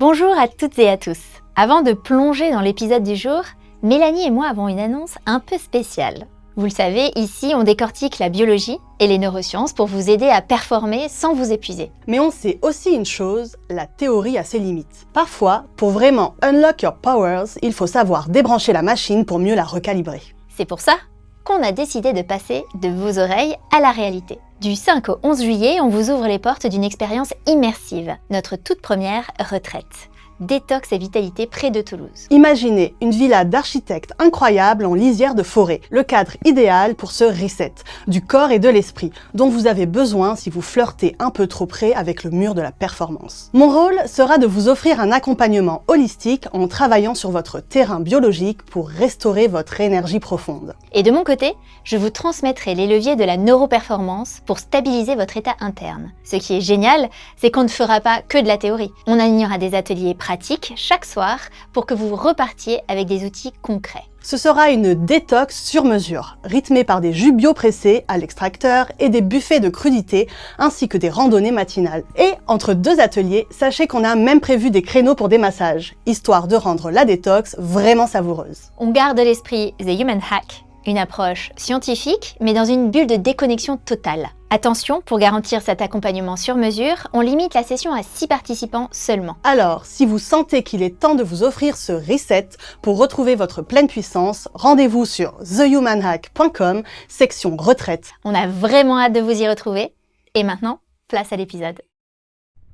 Bonjour à toutes et à tous. Avant de plonger dans l'épisode du jour, Mélanie et moi avons une annonce un peu spéciale. Vous le savez, ici on décortique la biologie et les neurosciences pour vous aider à performer sans vous épuiser. Mais on sait aussi une chose, la théorie a ses limites. Parfois, pour vraiment unlock your powers, il faut savoir débrancher la machine pour mieux la recalibrer. C'est pour ça qu'on a décidé de passer de vos oreilles à la réalité. Du 5 au 11 juillet, on vous ouvre les portes d'une expérience immersive, notre toute première retraite. Détox et vitalité près de Toulouse. Imaginez une villa d'architectes incroyable en lisière de forêt, le cadre idéal pour ce reset du corps et de l'esprit dont vous avez besoin si vous flirtez un peu trop près avec le mur de la performance. Mon rôle sera de vous offrir un accompagnement holistique en travaillant sur votre terrain biologique pour restaurer votre énergie profonde. Et de mon côté, je vous transmettrai les leviers de la neuroperformance pour stabiliser votre état interne. Ce qui est génial, c'est qu'on ne fera pas que de la théorie. On alignera des ateliers pratiques chaque soir pour que vous repartiez avec des outils concrets. Ce sera une détox sur mesure, rythmée par des jus bio-pressés à l'extracteur et des buffets de crudités, ainsi que des randonnées matinales. Et entre deux ateliers, sachez qu'on a même prévu des créneaux pour des massages, histoire de rendre la détox vraiment savoureuse. On garde l'esprit The Human Hack, une approche scientifique, mais dans une bulle de déconnexion totale. Attention, pour garantir cet accompagnement sur mesure, on limite la session à 6 participants seulement. Alors, si vous sentez qu'il est temps de vous offrir ce reset pour retrouver votre pleine puissance, rendez-vous sur thehumanhack.com, section retraite. On a vraiment hâte de vous y retrouver. Et maintenant, place à l'épisode.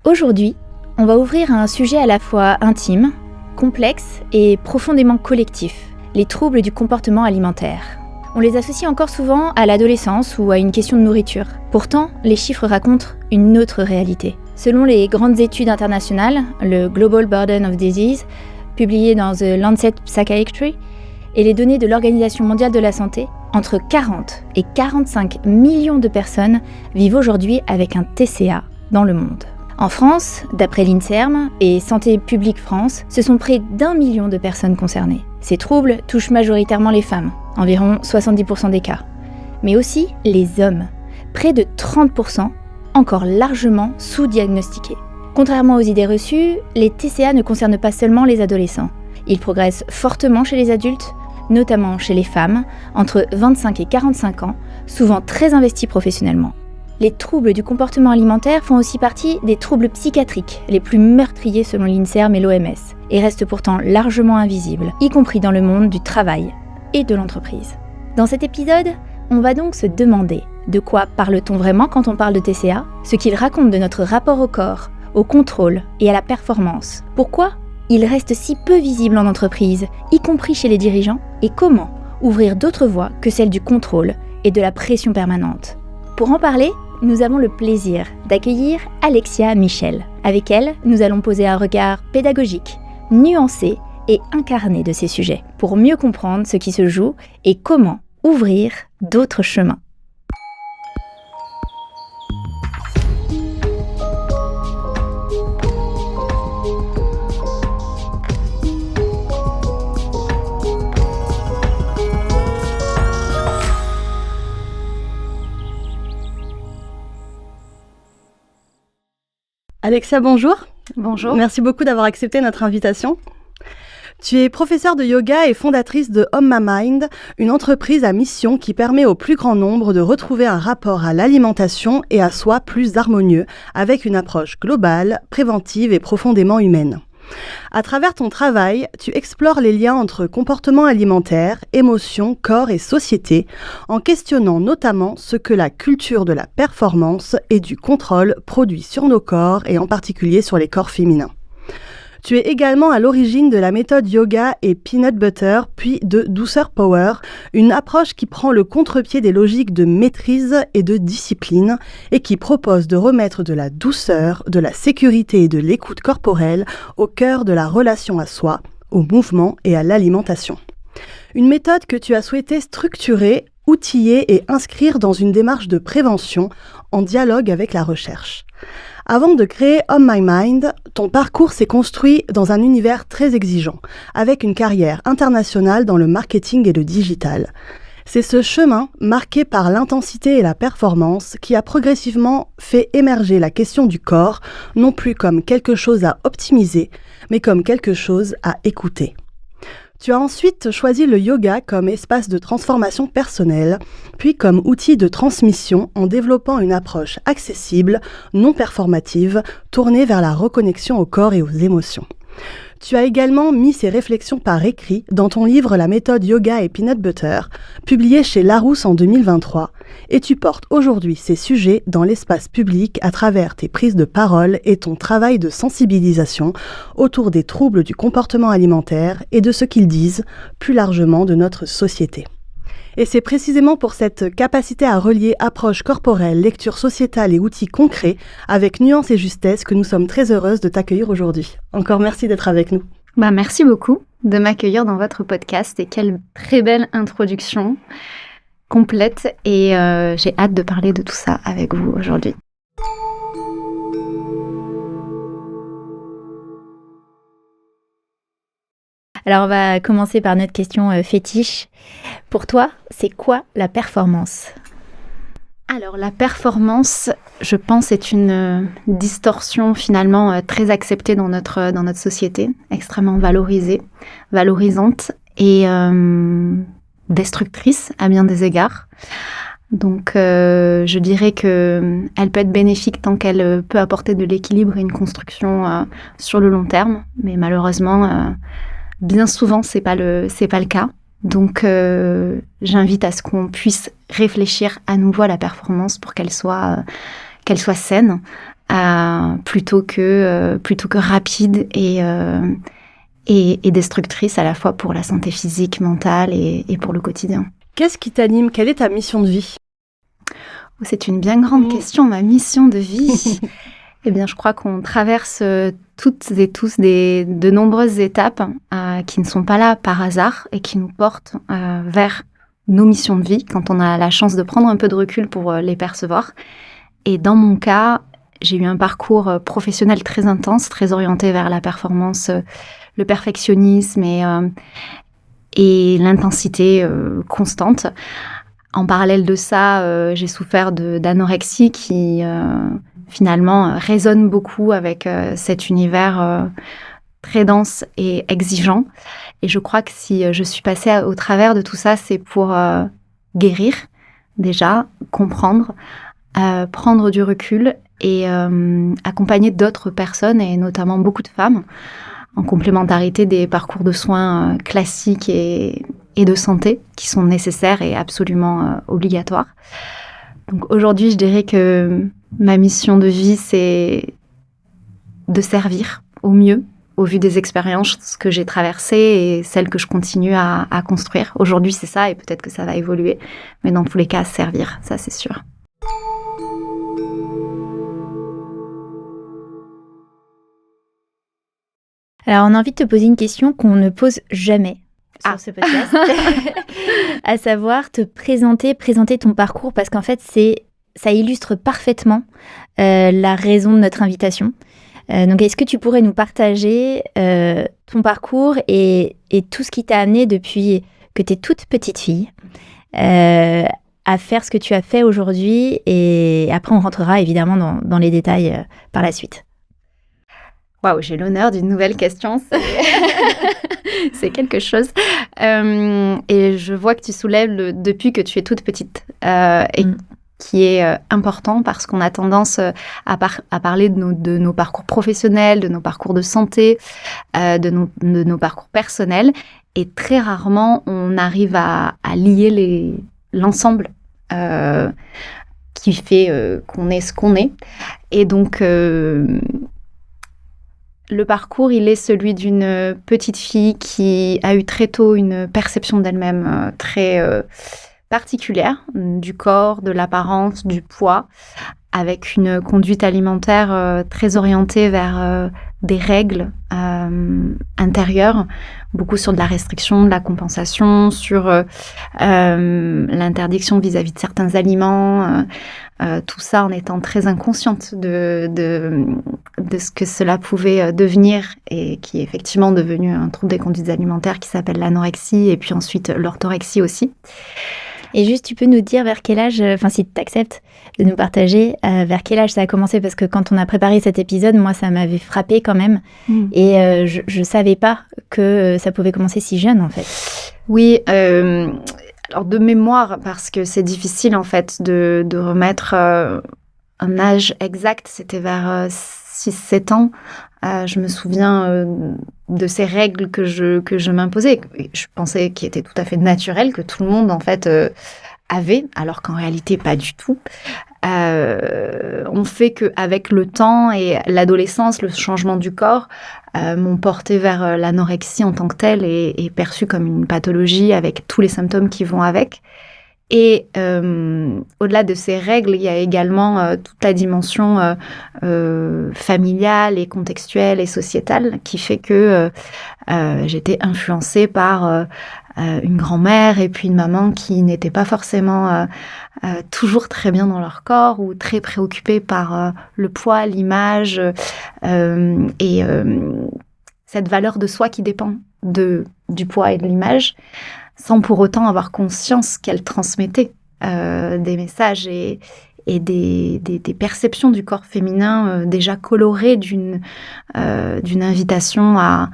Aujourd'hui, on va ouvrir un sujet à la fois intime, complexe et profondément collectif, les troubles du comportement alimentaire. On les associe encore souvent à l'adolescence ou à une question de nourriture. Pourtant, les chiffres racontent une autre réalité. Selon les grandes études internationales, le Global Burden of Disease, publié dans The Lancet Psychiatry, et les données de l'Organisation mondiale de la santé, entre 40 et 45 millions de personnes vivent aujourd'hui avec un TCA dans le monde. En France, d'après l'INSERM et Santé publique France, ce sont près d'1 million de personnes concernées. Ces troubles touchent majoritairement les femmes, environ 70% des cas, mais aussi les hommes, près de 30%, encore largement sous-diagnostiqués. Contrairement aux idées reçues, les TCA ne concernent pas seulement les adolescents. Ils progressent fortement chez les adultes, notamment chez les femmes, entre 25 et 45 ans, souvent très investies professionnellement. Les troubles du comportement alimentaire font aussi partie des troubles psychiatriques les plus meurtriers selon l'INSERM et l'OMS, et restent pourtant largement invisibles, y compris dans le monde du travail et de l'entreprise. Dans cet épisode, on va donc se demander de quoi parle-t-on vraiment quand on parle de TCA, ce qu'il raconte de notre rapport au corps, au contrôle et à la performance, pourquoi il reste si peu visible en entreprise, y compris chez les dirigeants, et comment ouvrir d'autres voies que celle du contrôle et de la pression permanente. Pour en parler, nous avons le plaisir d'accueillir Alexia Michel. Avec elle, nous allons poser un regard pédagogique, nuancé et incarné de ces sujets, pour mieux comprendre ce qui se joue et comment ouvrir d'autres chemins. Alexia, bonjour. Bonjour. Merci beaucoup d'avoir accepté notre invitation. Tu es professeure de yoga et fondatrice de On My Mind, une entreprise à mission qui permet au plus grand nombre de retrouver un rapport à l'alimentation et à soi plus harmonieux, avec une approche globale, préventive et profondément humaine. À travers ton travail, tu explores les liens entre comportement alimentaire, émotions, corps et société, en questionnant notamment ce que la culture de la performance et du contrôle produit sur nos corps et en particulier sur les corps féminins. Tu es également à l'origine de la méthode yoga et peanut butter, puis de douceur power, une approche qui prend le contre-pied des logiques de maîtrise et de discipline et qui propose de remettre de la douceur, de la sécurité et de l'écoute corporelle au cœur de la relation à soi, au mouvement et à l'alimentation. Une méthode que tu as souhaité structurer, outiller et inscrire dans une démarche de prévention en dialogue avec la recherche. Avant de créer On My Mind, ton parcours s'est construit dans un univers très exigeant, avec une carrière internationale dans le marketing et le digital. C'est ce chemin, marqué par l'intensité et la performance, qui a progressivement fait émerger la question du corps, non plus comme quelque chose à optimiser, mais comme quelque chose à écouter. Tu as ensuite choisi le yoga comme espace de transformation personnelle, puis comme outil de transmission en développant une approche accessible, non performative, tournée vers la reconnexion au corps et aux émotions. Tu as également mis ces réflexions par écrit dans ton livre La méthode yoga et peanut butter, publié chez Larousse en 2023, et tu portes aujourd'hui ces sujets dans l'espace public à travers tes prises de parole et ton travail de sensibilisation autour des troubles du comportement alimentaire et de ce qu'ils disent plus largement de notre société. Et c'est précisément pour cette capacité à relier approche corporelle, lecture sociétale et outils concrets avec nuance et justesse que nous sommes très heureuses de t'accueillir aujourd'hui. Encore merci d'être avec nous. Merci beaucoup de m'accueillir dans votre podcast et quelle très belle introduction complète et j'ai hâte de parler de tout ça avec vous aujourd'hui. Alors, on va commencer par notre question fétiche. Pour toi, c'est quoi la performance ? Alors, la performance, je pense, est une distorsion finalement très acceptée dans notre société, extrêmement valorisante et destructrice à bien des égards. Donc, je dirais qu'elle peut être bénéfique tant qu'elle peut apporter de l'équilibre et une construction sur le long terme. Mais malheureusement, bien souvent, c'est pas le cas. Donc, j'invite à ce qu'on puisse réfléchir à nouveau à la performance pour qu'elle soit saine, plutôt que rapide et destructrice à la fois pour la santé physique, mentale et pour le quotidien. Qu'est-ce qui t'anime ? Quelle est ta mission de vie ? C'est une bien grande question, ma mission de vie. Eh bien, je crois qu'on traverse toutes et tous de nombreuses étapes qui ne sont pas là par hasard et qui nous portent vers nos missions de vie quand on a la chance de prendre un peu de recul pour les percevoir. Et dans mon cas, j'ai eu un parcours professionnel très intense, très orienté vers la performance, le perfectionnisme et l'intensité constante. En parallèle de ça, j'ai souffert d'anorexie qui finalement résonne beaucoup avec cet univers très dense et exigeant. Et je crois que si je suis passée au travers de tout ça, c'est pour guérir déjà, comprendre, prendre du recul et accompagner d'autres personnes, et notamment beaucoup de femmes, en complémentarité des parcours de soins classiques et de santé qui sont nécessaires et absolument obligatoires. Donc aujourd'hui, je dirais que ma mission de vie, c'est de servir au mieux, au vu des expériences que j'ai traversées et celles que je continue à construire. Aujourd'hui, c'est ça, et peut-être que ça va évoluer. Mais dans tous les cas, servir, ça c'est sûr. Alors, on a envie de te poser une question qu'on ne pose jamais sur ce podcast, à savoir te présenter ton parcours, parce qu'en fait, ça illustre parfaitement la raison de notre invitation. Donc, est-ce que tu pourrais nous partager ton parcours et tout ce qui t'a amené depuis que tu es toute petite fille à faire ce que tu as fait aujourd'hui, et après, on rentrera évidemment dans les détails par la suite. Waouh, j'ai l'honneur d'une nouvelle question, c'est quelque chose. Et je vois que tu soulèves depuis que tu es toute petite, qui est important parce qu'on a tendance à parler de nos parcours professionnels, de nos parcours de santé, de nos parcours personnels, et très rarement on arrive à lier l'ensemble qui fait qu'on est ce qu'on est. Et donc le parcours, il est celui d'une petite fille qui a eu très tôt une perception d'elle-même très particulière, du corps, de l'apparence, du poids, avec une conduite alimentaire très orientée vers des règles intérieures, beaucoup sur de la restriction, de la compensation, sur l'interdiction vis-à-vis de certains aliments, tout ça en étant très inconsciente de ce que cela pouvait devenir, et qui est effectivement devenu un trouble des conduites alimentaires qui s'appelle l'anorexie, et puis ensuite l'orthorexie aussi. Et juste, tu peux nous dire vers quel âge, enfin si tu acceptes de nous partager, vers quel âge ça a commencé? Parce que quand on a préparé cet épisode, moi, ça m'avait frappée quand même. Et je ne savais pas que ça pouvait commencer si jeune, en fait. Oui, alors de mémoire, parce que c'est difficile, en fait, de remettre un âge exact. C'était vers 6-7 ans. Je me souviens de ces règles que je m'imposais. Je pensais qu'elles étaient tout à fait naturelles, que tout le monde, en fait, avait, alors qu'en réalité, pas du tout. On fait qu'avec le temps et l'adolescence, le changement du corps m'ont porté vers l'anorexie en tant que telle et perçue comme une pathologie avec tous les symptômes qui vont avec. Et au-delà de ces règles, il y a également toute la dimension familiale et contextuelle et sociétale qui fait que j'étais influencée par une grand-mère et puis une maman qui n'étaient pas forcément toujours très bien dans leur corps ou très préoccupées par le poids, l'image et cette valeur de soi qui dépend du poids et de l'image, sans pour autant avoir conscience qu'elle transmettait des messages et des perceptions du corps féminin déjà colorées d'une invitation à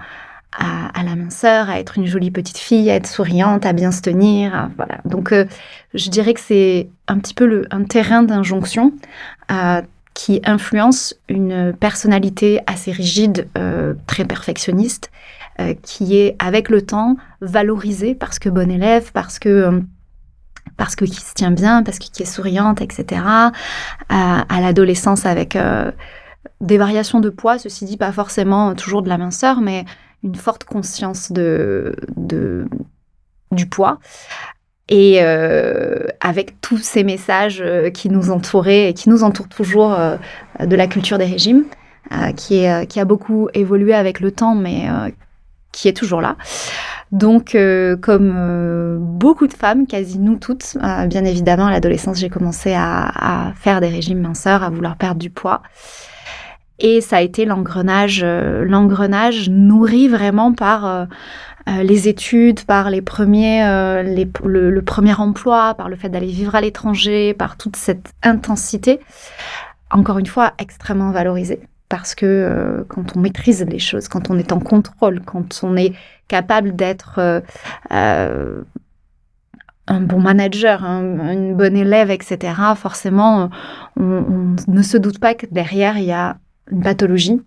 la minceur, à être une jolie petite fille, à être souriante, à bien se tenir. Voilà. Donc, je dirais que c'est un petit peu un terrain d'injonction qui influence une personnalité assez rigide, très perfectionniste, qui est, avec le temps, valorisée parce que bonne élève, parce que qui se tient bien, parce que qui est souriante, etc. À l'adolescence, avec des variations de poids, ceci dit, pas forcément toujours de la minceur, mais une forte conscience du poids. Et avec tous ces messages qui nous entouraient et qui nous entourent toujours de la culture des régimes, qui a beaucoup évolué avec le temps, mais qui est toujours là. Donc, comme beaucoup de femmes, quasi nous toutes, bien évidemment, à l'adolescence, j'ai commencé à faire des régimes minceurs, à vouloir perdre du poids. Et ça a été l'engrenage nourri vraiment par les études, par le premier emploi, par le fait d'aller vivre à l'étranger, par toute cette intensité, encore une fois, extrêmement valorisée. Parce que quand on maîtrise les choses, quand on est en contrôle, quand on est capable d'être un bon manager, une bonne élève, etc., forcément, on ne se doute pas que derrière, il y a une pathologie.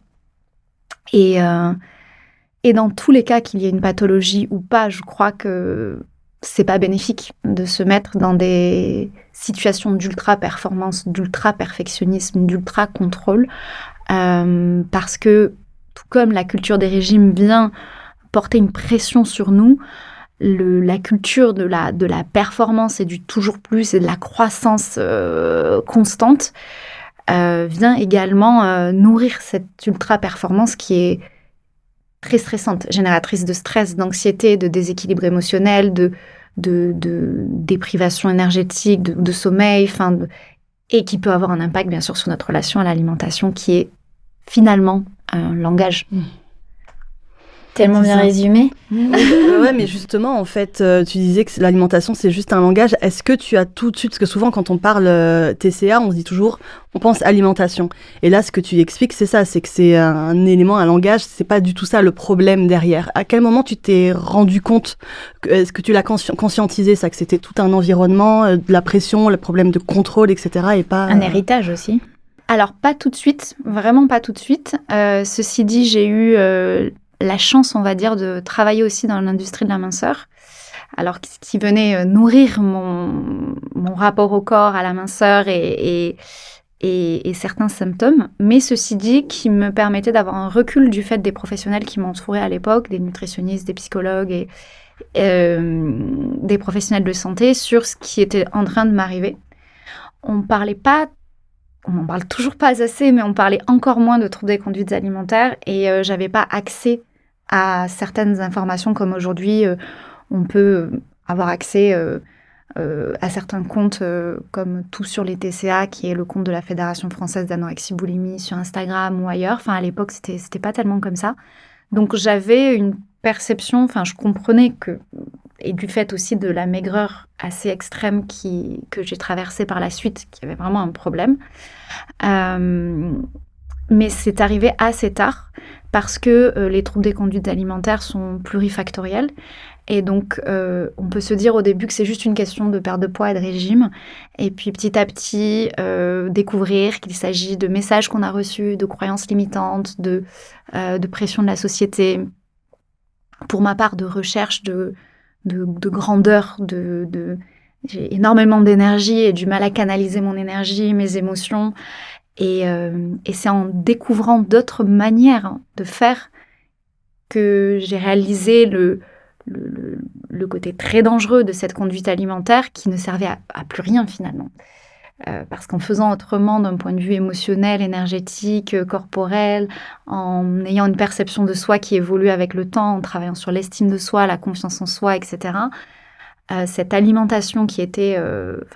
Et dans tous les cas, qu'il y ait une pathologie ou pas, je crois que c'est pas bénéfique de se mettre dans des situations d'ultra-performance, d'ultra-perfectionnisme, d'ultra-contrôle, parce que, tout comme la culture des régimes vient porter une pression sur nous, la culture de la performance et du toujours plus et de la croissance constante vient également nourrir cette ultra-performance qui est très stressante, génératrice de stress, d'anxiété, de déséquilibre émotionnel, de déprivation énergétique, de sommeil, et qui peut avoir un impact, bien sûr, sur notre relation à l'alimentation, qui est finalement un langage. Tellement bien résumé. Ouais, mais justement, en fait, tu disais que l'alimentation, c'est juste un langage. Est-ce que tu as tout de suite, parce que souvent, quand on parle TCA, on se dit toujours, on pense alimentation. Et là, ce que tu expliques, c'est ça, c'est que c'est un élément, un langage, c'est pas du tout ça le problème derrière. À quel moment tu t'es rendu compte, est-ce que tu l'as conscientisé, ça, que c'était tout un environnement, de la pression, le problème de contrôle, etc. et pas... Un héritage aussi. Alors, pas tout de suite, vraiment pas tout de suite. Ceci dit, j'ai eu... la chance, on va dire, de travailler aussi dans l'industrie de la minceur, alors qui venait nourrir mon rapport au corps, à la minceur et certains symptômes, mais ceci dit, qui me permettait d'avoir un recul du fait des professionnels qui m'entouraient à l'époque, des nutritionnistes, des psychologues et des professionnels de santé, sur ce qui était en train de m'arriver. On n'en parle toujours pas assez, mais on parlait encore moins de troubles des conduites alimentaires et j'avais pas accès à certaines informations comme aujourd'hui. On peut avoir accès à certains comptes comme Tout sur les TCA, qui est le compte de la Fédération française d'anorexie boulimie sur Instagram ou ailleurs. Enfin, à l'époque, c'était pas tellement comme ça. Donc, j'avais une perception, je comprenais que et du fait aussi de la maigreur assez extrême que j'ai traversée par la suite, qui avait vraiment un problème. Mais c'est arrivé assez tard parce que les troubles des conduites alimentaires sont plurifactoriels. Et donc, on peut se dire au début que c'est juste une question de perte de poids et de régime. Et puis, petit à petit, découvrir qu'il s'agit de messages qu'on a reçus, de croyances limitantes, de pression de la société. Pour ma part, de recherche de grandeur, j'ai énormément d'énergie et du mal à canaliser mon énergie, mes émotions. Et c'est en découvrant d'autres manières de faire que j'ai réalisé le côté très dangereux de cette conduite alimentaire qui ne servait à plus rien finalement. Parce qu'en faisant autrement d'un point de vue émotionnel, énergétique, corporel, en ayant une perception de soi qui évolue avec le temps, en travaillant sur l'estime de soi, la confiance en soi, etc., cette alimentation qui était,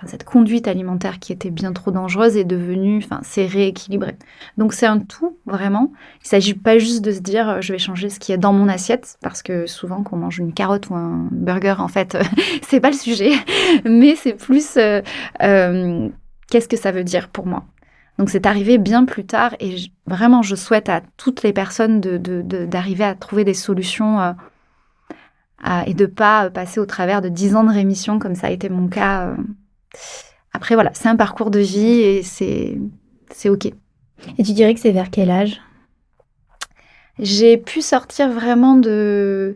cette conduite alimentaire qui était bien trop dangereuse est devenue, c'est rééquilibré. Donc c'est un tout, vraiment. Il ne s'agit pas juste de se dire, je vais changer ce qui est dans mon assiette, parce que souvent, quand on mange une carotte ou un burger, en fait, c'est pas le sujet. Mais c'est plus, qu'est-ce que ça veut dire pour moi ? Donc c'est arrivé bien plus tard, et vraiment, je souhaite à toutes les personnes d'arriver à trouver des solutions et de ne pas passer au travers de 10 ans de rémission, comme ça a été mon cas. Après, voilà, c'est un parcours de vie et c'est OK. Et tu dirais que c'est vers quel âge ? J'ai pu sortir vraiment de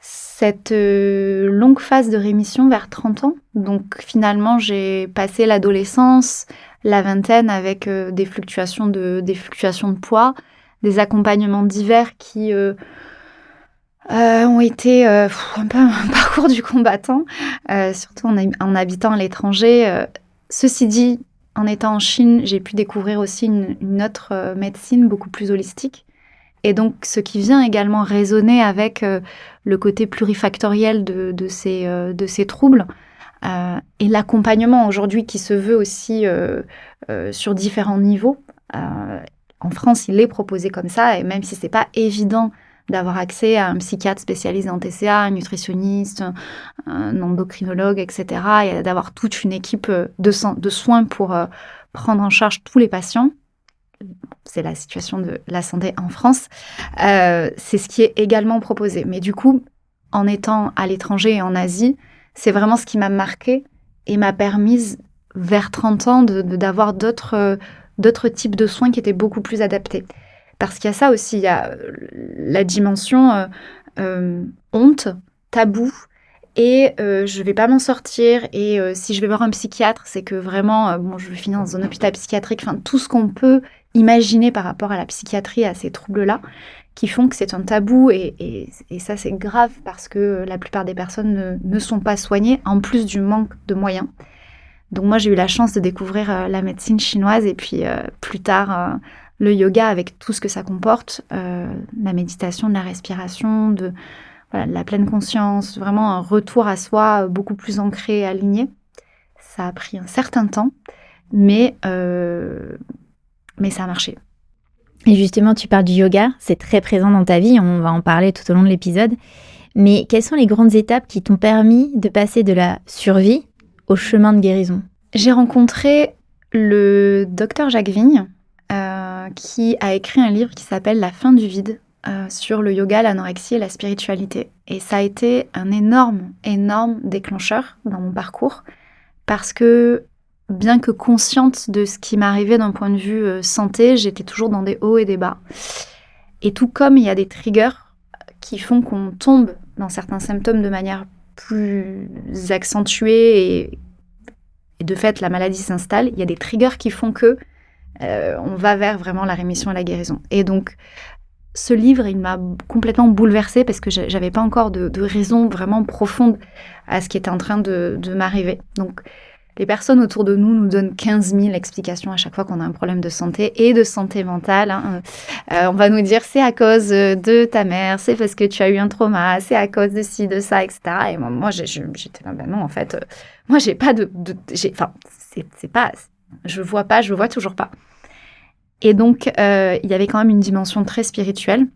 cette longue phase de rémission vers 30 ans. Donc, finalement, j'ai passé l'adolescence, la vingtaine avec des fluctuations de poids, des accompagnements divers qui ont été un peu un parcours du combattant, surtout en habitant à l'étranger. Ceci dit, en étant en Chine, j'ai pu découvrir aussi une autre médecine beaucoup plus holistique. Et donc, ce qui vient également résonner avec le côté plurifactoriel de ces troubles et l'accompagnement aujourd'hui qui se veut aussi sur différents niveaux. En France, il est proposé comme ça, et même si ce n'est pas évident d'avoir accès à un psychiatre spécialisé en TCA, un nutritionniste, un endocrinologue, etc., et d'avoir toute une équipe de soins pour prendre en charge tous les patients. C'est la situation de la santé en France. C'est ce qui est également proposé. Mais du coup, en étant à l'étranger et en Asie, c'est vraiment ce qui m'a marquée et m'a permis, vers 30 ans, d'avoir d'autres types de soins qui étaient beaucoup plus adaptés. Parce qu'il y a ça aussi, il y a la dimension honte, tabou, et je ne vais pas m'en sortir, et si je vais voir un psychiatre, c'est que vraiment, je vais finir dans un hôpital psychiatrique, tout ce qu'on peut imaginer par rapport à la psychiatrie, à ces troubles-là, qui font que c'est un tabou, et ça c'est grave, parce que la plupart des personnes ne sont pas soignées, en plus du manque de moyens. Donc moi j'ai eu la chance de découvrir la médecine chinoise, et puis plus tard le yoga avec tout ce que ça comporte, la méditation, de la respiration, de la pleine conscience, vraiment un retour à soi beaucoup plus ancré et aligné. Ça a pris un certain temps, mais ça a marché. Et justement, tu parles du yoga, c'est très présent dans ta vie, on va en parler tout au long de l'épisode. Mais quelles sont les grandes étapes qui t'ont permis de passer de la survie au chemin de guérison ? J'ai rencontré le docteur Jacques Vigne, qui a écrit un livre qui s'appelle « La fin du vide », sur le yoga, l'anorexie et la spiritualité. Et ça a été un énorme, énorme déclencheur dans mon parcours, parce que bien que consciente de ce qui m'arrivait d'un point de vue santé, j'étais toujours dans des hauts et des bas. Et tout comme il y a des triggers qui font qu'on tombe dans certains symptômes de manière plus accentuée et de fait la maladie s'installe, il y a des triggers qui font que on va vers vraiment la rémission et la guérison. Et donc, ce livre, il m'a complètement bouleversée parce que j'avais pas encore de raison vraiment profonde à ce qui était en train de m'arriver. Donc, les personnes autour de nous donnent 15 000 explications à chaque fois qu'on a un problème de santé et de santé mentale. On va nous dire, c'est à cause de ta mère, c'est parce que tu as eu un trauma, c'est à cause de ci, de ça, etc. Et moi j'étais là, non, en fait, moi, j'ai pas c'est pas... Je vois toujours pas. Et donc, il y avait quand même une dimension très spirituelle.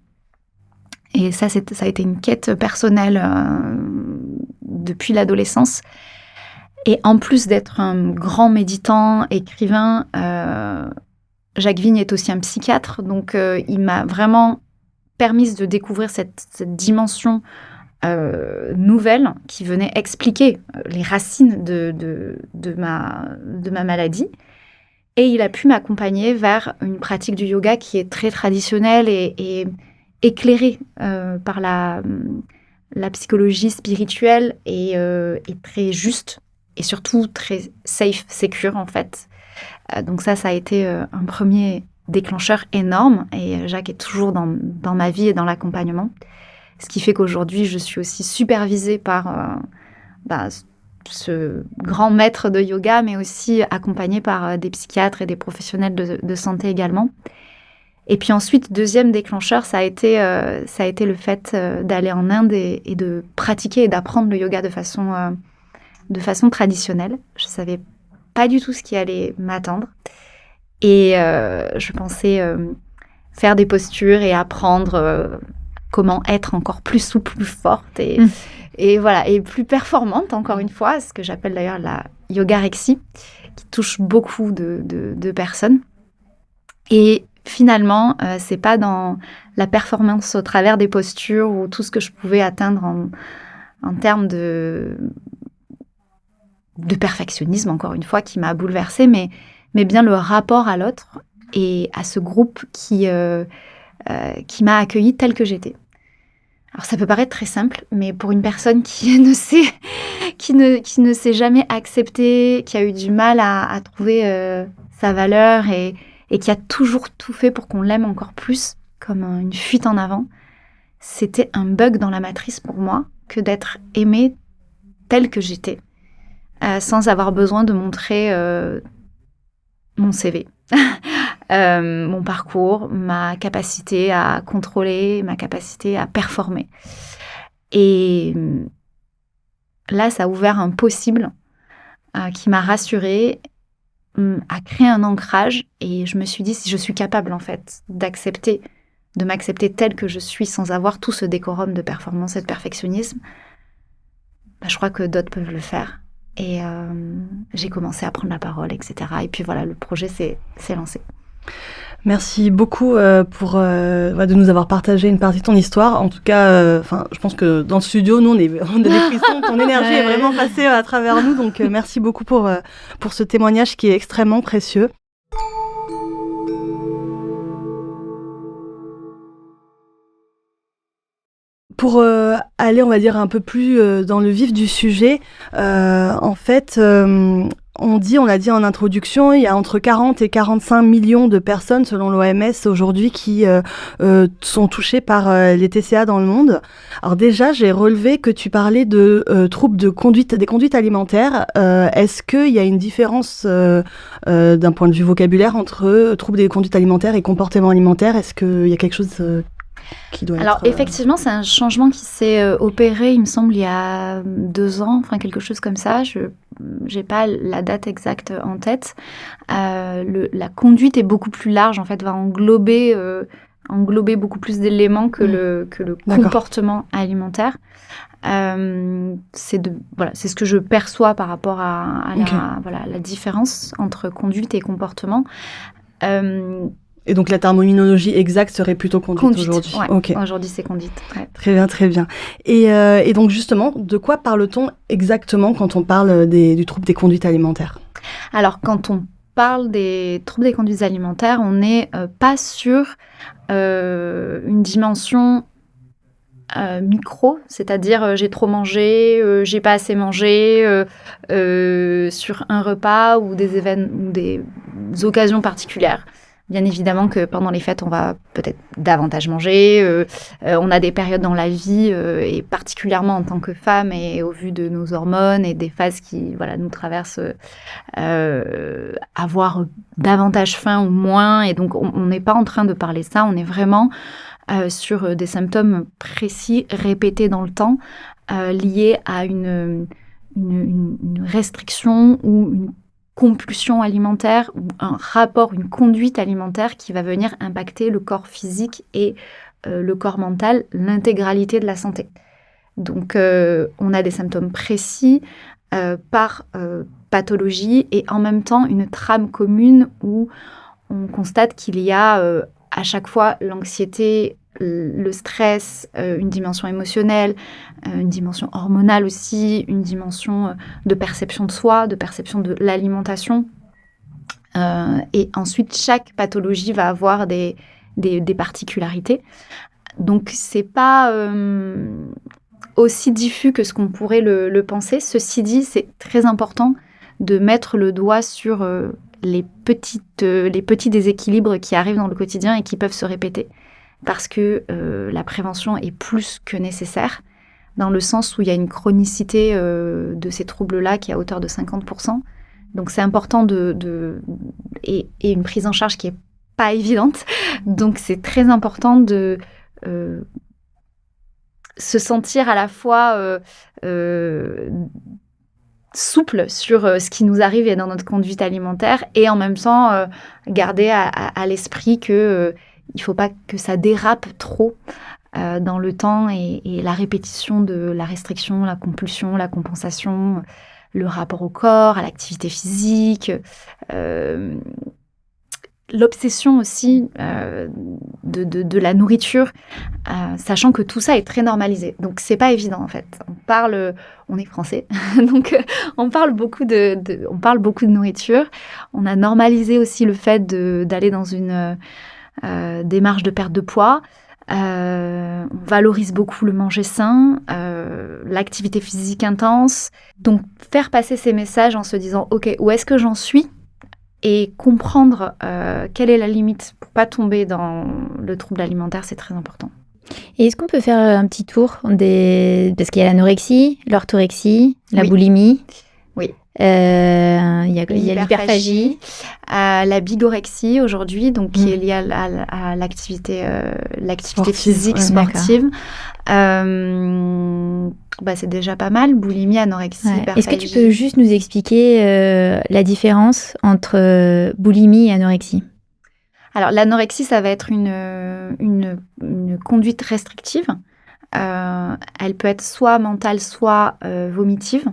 Et ça a été une quête personnelle depuis l'adolescence. Et en plus d'être un grand méditant, écrivain, Jacques Vigne est aussi un psychiatre. Donc, il m'a vraiment permis de découvrir cette dimension nouvelle qui venait expliquer les racines de ma maladie. Et il a pu m'accompagner vers une pratique du yoga qui est très traditionnelle et éclairée par la psychologie spirituelle et très juste et surtout très safe, secure en fait. Donc ça a été un premier déclencheur énorme et Jacques est toujours dans ma vie et dans l'accompagnement. Ce qui fait qu'aujourd'hui, je suis aussi supervisée par ce grand maître de yoga, mais aussi accompagnée par des psychiatres et des professionnels de santé également. Et puis ensuite, deuxième déclencheur, ça a été le fait d'aller en Inde et de pratiquer et d'apprendre le yoga de façon traditionnelle. Je ne savais pas du tout ce qui allait m'attendre. Et je pensais faire des postures et apprendre comment être encore plus souple, plus forte et voilà, et plus performante, encore une fois, ce que j'appelle d'ailleurs la yogarexie, qui touche beaucoup de personnes. Et finalement, c'est pas dans la performance au travers des postures ou tout ce que je pouvais atteindre en termes de perfectionnisme, encore une fois, qui m'a bouleversée, mais bien le rapport à l'autre et à ce groupe qui m'a accueillie telle que j'étais. Alors ça peut paraître très simple, mais pour une personne qui ne s'est jamais acceptée, qui a eu du mal à trouver sa valeur et qui a toujours tout fait pour qu'on l'aime encore plus, comme une fuite en avant, c'était un bug dans la matrice pour moi que d'être aimée telle que j'étais, sans avoir besoin de montrer mon CV. Mon parcours, ma capacité à contrôler, ma capacité à performer. Et là, ça a ouvert un possible qui m'a rassurée, a créé un ancrage. Et je me suis dit, si je suis capable, en fait, de m'accepter telle que je suis sans avoir tout ce décorum de performance et de perfectionnisme, je crois que d'autres peuvent le faire. Et j'ai commencé à prendre la parole, etc. Et puis voilà, le projet s'est lancé. Merci beaucoup de nous avoir partagé une partie de ton histoire. En tout cas, je pense que dans le studio, nous, on a des frissons. Ton énergie est vraiment passée à travers nous. Donc, merci beaucoup pour ce témoignage qui est extrêmement précieux. Pour aller, on va dire, un peu plus dans le vif du sujet, en fait... On l'a dit en introduction, il y a entre 40 et 45 millions de personnes, selon l'OMS, aujourd'hui, qui sont touchées par les TCA dans le monde. Alors déjà, j'ai relevé que tu parlais de troubles des conduites alimentaires. Est-ce qu'il y a une différence d'un point de vue vocabulaire entre troubles des conduites alimentaires et comportement alimentaire ? Est-ce qu'il y a quelque chose qui doit Alors, effectivement, c'est un changement qui s'est opéré, il me semble, il y a 2 ans, quelque chose comme ça. Je n'ai pas la date exacte en tête. La conduite est beaucoup plus large, en fait, va englober beaucoup plus d'éléments que le comportement alimentaire. C'est ce que je perçois par rapport à la différence entre conduite et comportement. Et donc la terminologie exacte serait plutôt conduite aujourd'hui. Ouais. Okay. Aujourd'hui, c'est conduite. Ouais. Très bien, très bien. Et donc justement, de quoi parle-t-on exactement quand on parle du trouble des conduites alimentaires ? Alors, quand on parle des troubles des conduites alimentaires, on n'est pas sur une dimension micro, c'est-à-dire j'ai trop mangé, j'ai pas assez mangé sur un repas ou des occasions particulières. Bien évidemment que pendant les fêtes, on va peut-être davantage manger. On a des périodes dans la vie, et particulièrement en tant que femme, et au vu de nos hormones et des phases qui nous traversent, avoir davantage faim ou moins. Et donc, on n'est pas en train de parler de ça. On est vraiment sur des symptômes précis, répétés dans le temps, liés à une restriction ou une compulsion alimentaire ou un rapport, une conduite alimentaire qui va venir impacter le corps physique et le corps mental, l'intégralité de la santé. Donc, on a des symptômes précis par pathologie et en même temps une trame commune où on constate qu'il y a à chaque fois l'anxiété, le stress, une dimension émotionnelle, une dimension hormonale aussi, une dimension de perception de soi, de perception de l'alimentation. Et ensuite, chaque pathologie va avoir des particularités. Donc, c'est pas aussi diffus que ce qu'on pourrait le penser. Ceci dit, c'est très important de mettre le doigt sur les petits déséquilibres qui arrivent dans le quotidien et qui peuvent se répéter. Parce que la prévention est plus que nécessaire, dans le sens où il y a une chronicité de ces troubles-là qui est à hauteur de 50%. Donc, c'est important et une prise en charge qui n'est pas évidente. Donc, c'est très important de se sentir à la fois souple sur ce qui nous arrive et dans notre conduite alimentaire et en même temps garder à l'esprit que il ne faut pas que ça dérape trop dans le temps et la répétition de la restriction, la compulsion, la compensation, le rapport au corps, à l'activité physique, l'obsession aussi de la nourriture, sachant que tout ça est très normalisé. Donc, c'est pas évident, en fait. On est français, donc on parle beaucoup de nourriture. On a normalisé aussi le fait d'aller dans une démarche de perte de poids. On valorise beaucoup le manger sain, l'activité physique intense. Donc, faire passer ces messages en se disant « Ok, où est-ce que j'en suis ?» et comprendre quelle est la limite pour pas tomber dans le trouble alimentaire, c'est très important. Et est-ce qu'on peut faire un petit tour parce qu'il y a l'anorexie, l'orthorexie, la boulimie. Oui. Il y a l'hyperphagie. La bigorexie aujourd'hui, donc qui est liée à l'activité physique, sportive. C'est déjà pas mal. Boulimie, anorexie, hyperphagie. Est-ce que tu peux juste nous expliquer la différence entre boulimie et anorexie ? Alors, l'anorexie, ça va être une conduite restrictive. Elle peut être soit mentale, soit vomitive.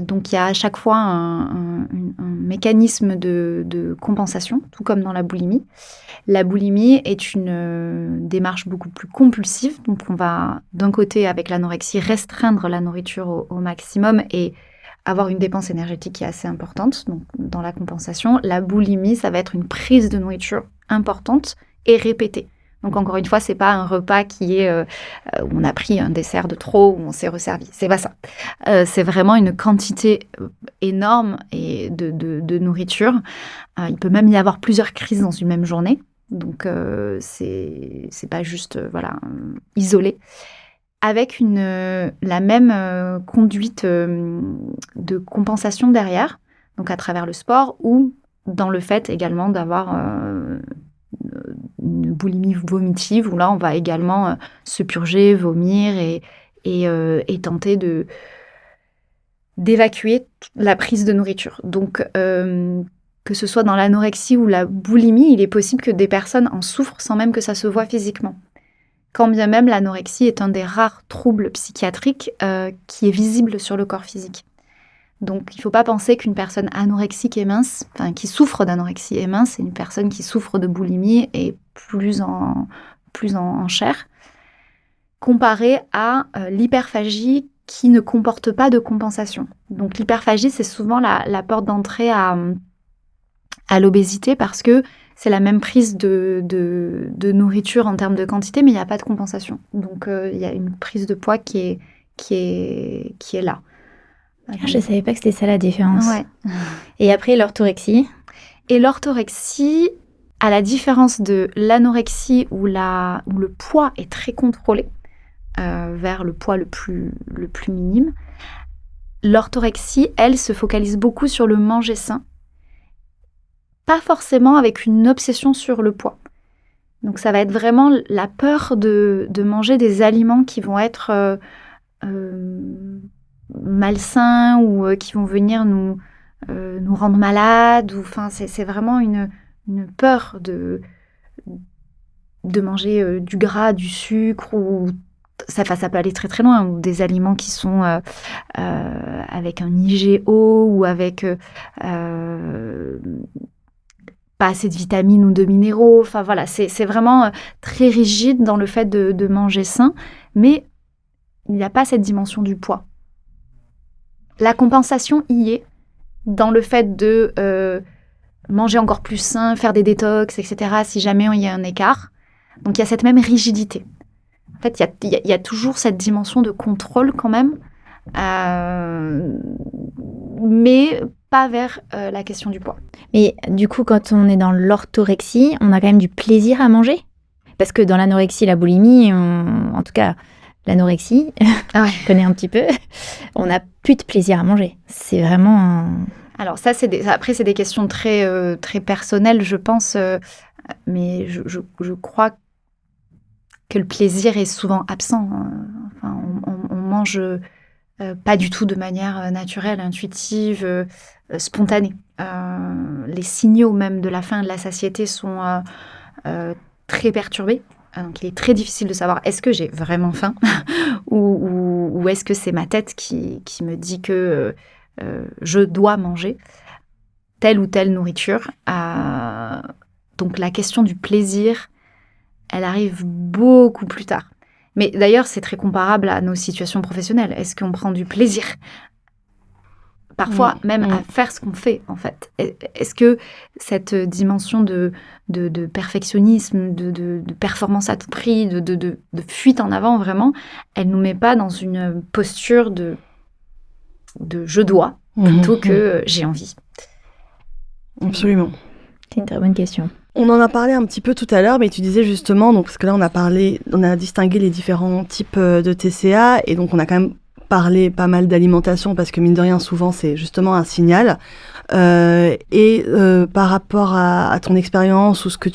Donc, il y a à chaque fois un mécanisme de compensation, tout comme dans la boulimie. La boulimie est une démarche beaucoup plus compulsive. Donc, on va, d'un côté, avec l'anorexie, restreindre la nourriture au maximum et avoir une dépense énergétique qui est assez importante. Donc, dans la compensation, la boulimie, ça va être une prise de nourriture importante et répétée. Donc, encore une fois, c'est pas un repas qui est où on a pris un dessert de trop, où on s'est resservi. C'est pas ça. C'est vraiment une quantité énorme de nourriture. Il peut même y avoir plusieurs crises dans une même journée. Donc, c'est pas juste isolé. Avec la même conduite de compensation derrière, donc à travers le sport ou dans le fait également d'avoir une boulimie vomitive où là on va également se purger, vomir et tenter d'évacuer la prise de nourriture. Donc que ce soit dans l'anorexie ou la boulimie, il est possible que des personnes en souffrent sans même que ça se voit physiquement. Quand bien même l'anorexie est un des rares troubles psychiatriques qui est visible sur le corps physique. Donc, il ne faut pas penser qu'une personne anorexique et mince, enfin, qui souffre d'anorexie et mince, c'est une personne qui souffre de boulimie et plus en chair, comparé à l'hyperphagie qui ne comporte pas de compensation. Donc, l'hyperphagie, c'est souvent la porte d'entrée à l'obésité parce que c'est la même prise de nourriture en termes de quantité, mais il n'y a pas de compensation. Donc, il y a une prise de poids qui est là. Je ne savais pas que c'était ça la différence. Ouais. Et après, l'orthorexie. Et l'orthorexie, à la différence de l'anorexie où le poids est très contrôlé vers le poids le plus minime, l'orthorexie, elle, se focalise beaucoup sur le manger sain, pas forcément avec une obsession sur le poids. Donc ça va être vraiment la peur de manger des aliments qui vont être malsains ou qui vont venir nous rendre malades. C'est vraiment une peur de manger du gras, du sucre ou Ça peut aller très très loin, ou des aliments qui sont avec un IGO ou avec pas assez de vitamines ou de minéraux. Enfin voilà, c'est vraiment très rigide dans le fait de manger sain, mais il n'y a pas cette dimension du poids. La compensation y est dans le fait de manger encore plus sain, faire des détox, etc., si jamais il y a un écart. Donc il y a cette même rigidité. En fait, il y a toujours cette dimension de contrôle quand même, mais pas vers la question du poids. Mais du coup, quand on est dans l'orthorexie, on a quand même du plaisir à manger? Parce que dans l'anorexie, la boulimie, en tout cas l'anorexie, je connais un petit peu, on n'a plus de plaisir à manger. C'est vraiment... Alors ça, après, c'est des questions très, très personnelles, je pense, mais je crois que le plaisir est souvent absent. Enfin, on mange pas du tout de manière naturelle, intuitive, spontanée. Les signaux même de la faim et de la satiété sont très perturbés. Donc il est très difficile de savoir est-ce que j'ai vraiment faim ou est-ce que c'est ma tête qui me dit que je dois manger telle ou telle nourriture. Donc la question du plaisir, elle arrive beaucoup plus tard. Mais d'ailleurs, c'est très comparable à nos situations professionnelles. Est-ce qu'on prend du plaisir parfois même à faire ce qu'on fait, en fait? Est-ce que cette dimension de perfectionnisme, de performance à tout prix, de fuite en avant, vraiment, elle nous met pas dans une posture de je dois plutôt que j'ai envie? Absolument. C'est une très bonne question. On en a parlé un petit peu tout à l'heure, mais tu disais justement, donc, parce que là on a distingué les différents types de TCA, et donc on a quand même parlé pas mal d'alimentation, parce que mine de rien, souvent c'est justement un signal. Par rapport à ton expérience ou ce que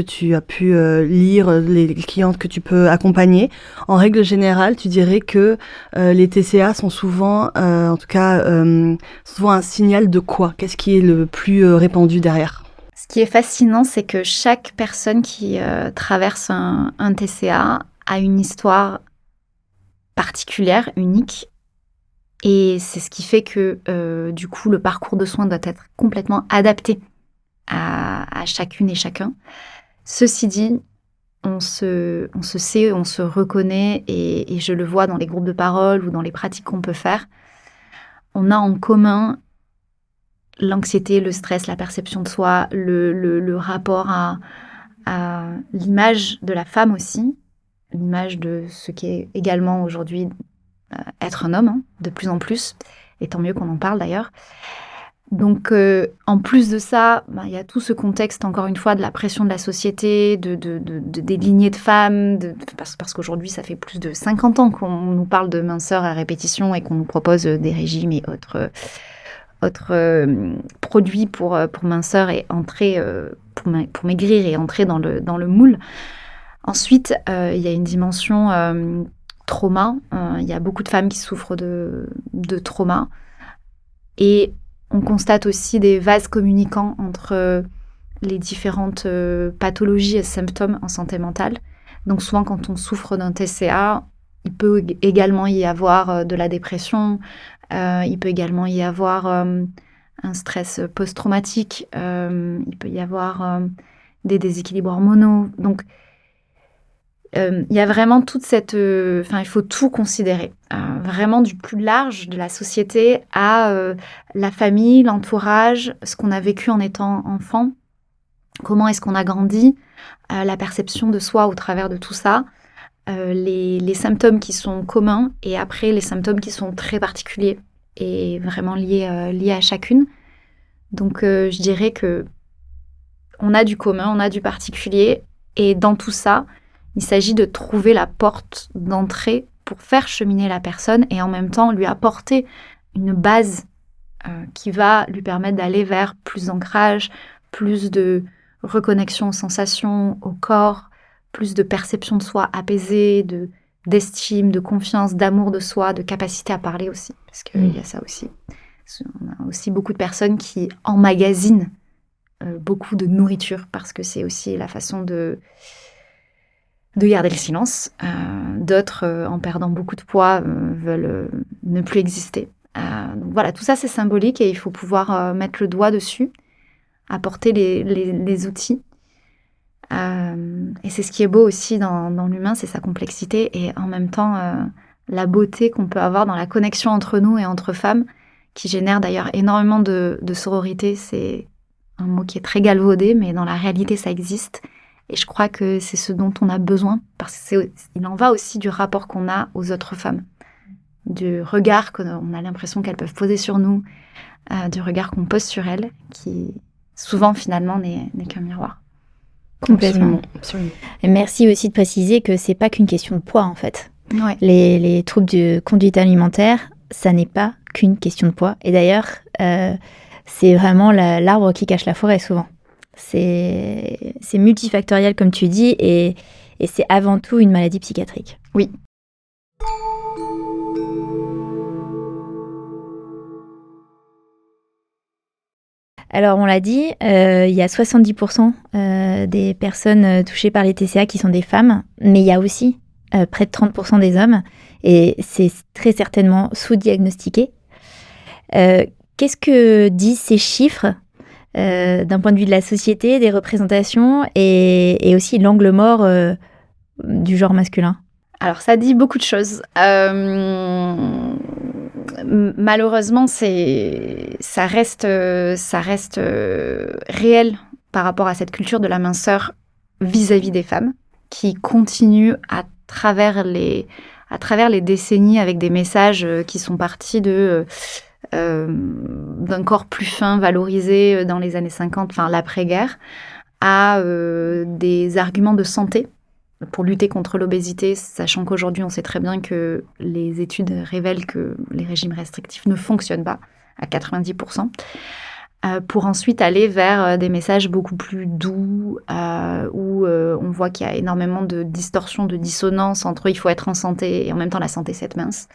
tu as pu lire, les clientes que tu peux accompagner, en règle générale, tu dirais que les TCA sont souvent, en tout cas, souvent un signal de quoi? Qu'est-ce qui est le plus répandu derrière? Ce qui est fascinant, c'est que chaque personne qui traverse un TCA a une histoire particulière, unique. Et c'est ce qui fait que, du coup, le parcours de soins doit être complètement adapté à chacune et chacun. Ceci dit, on se sait, on se reconnaît, et je le vois dans les groupes de parole ou dans les pratiques qu'on peut faire. On a en commun l'anxiété, le stress, la perception de soi, le rapport à l'image de la femme aussi, l'image de ce qu'est également aujourd'hui être un homme, de plus en plus, et tant mieux qu'on en parle d'ailleurs. Donc, en plus de ça, il y a tout ce contexte, encore une fois, de la pression de la société, des lignées de femmes, parce qu'aujourd'hui, ça fait plus de 50 ans qu'on nous parle de minceur à répétition et qu'on nous propose des régimes et autres produits pour minceur et entrer, pour maigrir et entrer dans le moule. Ensuite, il y a une dimension trauma. Il y a beaucoup de femmes qui souffrent de trauma. Et on constate aussi des vases communicants entre les différentes pathologies et symptômes en santé mentale. Donc souvent, quand on souffre d'un TCA, il peut également y avoir de la dépression, il peut également y avoir un stress post-traumatique, il peut y avoir des déséquilibres hormonaux. Donc, il y a vraiment toute cette... il faut tout considérer. Vraiment du plus large de la société à la famille, l'entourage, ce qu'on a vécu en étant enfant, comment est-ce qu'on a grandi, la perception de soi au travers de tout ça, les symptômes qui sont communs et après les symptômes qui sont très particuliers et vraiment liés à chacune. Donc, je dirais que on a du commun, on a du particulier, et dans tout ça, il s'agit de trouver la porte d'entrée pour faire cheminer la personne et en même temps lui apporter une base qui va lui permettre d'aller vers plus d'ancrage, plus de reconnexion aux sensations, au corps, plus de perception de soi apaisée, d'estime, de confiance, d'amour de soi, de capacité à parler aussi. Parce qu'il y a ça aussi. On a aussi beaucoup de personnes qui emmagasinent beaucoup de nourriture parce que c'est aussi la façon de de garder le silence. D'autres, en perdant beaucoup de poids, veulent ne plus exister. Donc voilà, tout ça, c'est symbolique et il faut pouvoir mettre le doigt dessus, apporter les outils. Et c'est ce qui est beau aussi dans l'humain, c'est sa complexité et en même temps la beauté qu'on peut avoir dans la connexion entre nous et entre femmes, qui génère d'ailleurs énormément de sororité. C'est un mot qui est très galvaudé, mais dans la réalité, ça existe. Et je crois que c'est ce dont on a besoin, parce qu'il en va aussi du rapport qu'on a aux autres femmes, du regard qu'on a l'impression qu'elles peuvent poser sur nous, du regard qu'on pose sur elles, qui souvent finalement n'est qu'un miroir. Complètement. Absolument. Et merci aussi de préciser que c'est pas qu'une question de poids en fait. Ouais. Les troubles de conduite alimentaire, ça n'est pas qu'une question de poids. Et d'ailleurs, c'est vraiment l'arbre qui cache la forêt souvent. C'est multifactoriel comme tu dis et c'est avant tout une maladie psychiatrique. Oui. Alors, on l'a dit, il y a 70% des personnes touchées par les TCA qui sont des femmes, mais il y a aussi près de 30% des hommes, et c'est très certainement sous-diagnostiqué. Qu'est-ce que disent ces chiffres d'un point de vue de la société, des représentations, et aussi l'angle mort du genre masculin? Alors, ça dit beaucoup de choses. Malheureusement, ça reste réel par rapport à cette culture de la minceur vis-à-vis des femmes, qui continue à travers les décennies avec des messages qui sont partis d'un corps plus fin, valorisé dans les années 50, enfin l'après-guerre, à des arguments de santé pour lutter contre l'obésité, sachant qu'aujourd'hui, on sait très bien que les études révèlent que les régimes restrictifs ne fonctionnent pas à 90%, pour ensuite aller vers des messages beaucoup plus doux, où on voit qu'il y a énormément de distorsions, de dissonances entre il faut être en santé et en même temps la santé, c'est être mince.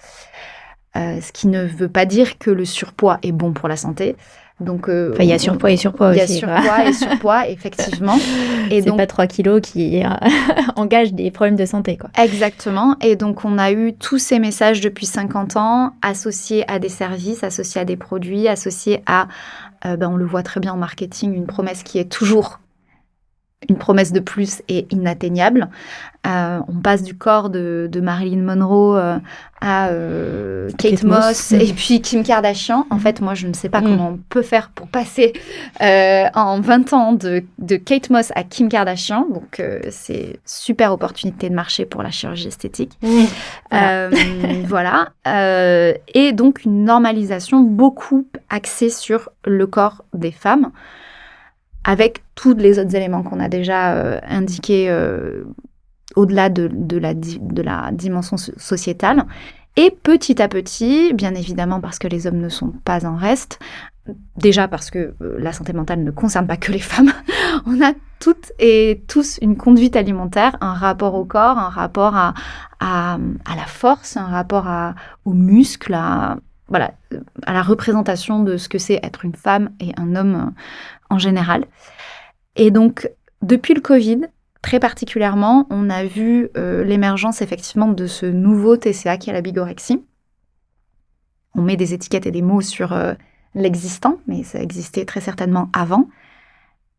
Ce qui ne veut pas dire que le surpoids est bon pour la santé. Donc, il y a surpoids et surpoids aussi. Il y a surpoids et surpoids, effectivement. Et c'est pas 3 kilos qui engagent des problèmes de santé, quoi. Exactement. Et donc, on a eu tous ces messages depuis 50 ans, associés à des services, associés à des produits, associés à, on le voit très bien en marketing, une promesse qui est toujours une promesse de plus et inatteignable. On passe du corps de Marilyn Monroe à Kate Moss et puis Kim Kardashian. En fait, moi, je ne sais pas comment on peut faire pour passer en 20 ans de Kate Moss à Kim Kardashian. Donc, c'est super opportunité de marché pour la chirurgie esthétique. Voilà. Et donc, une normalisation beaucoup axée sur le corps des femmes, avec tous les autres éléments qu'on a déjà indiqués au-delà de la dimension sociétale. Et petit à petit, bien évidemment parce que les hommes ne sont pas en reste, déjà parce que la santé mentale ne concerne pas que les femmes, on a toutes et tous une conduite alimentaire, un rapport au corps, un rapport à la force, un rapport aux muscles, à la représentation de ce que c'est être une femme et un homme en général. Et donc, depuis le Covid, très particulièrement, on a vu l'émergence effectivement de ce nouveau TCA qui est la bigorexie. On met des étiquettes et des mots sur l'existant, mais ça existait très certainement avant.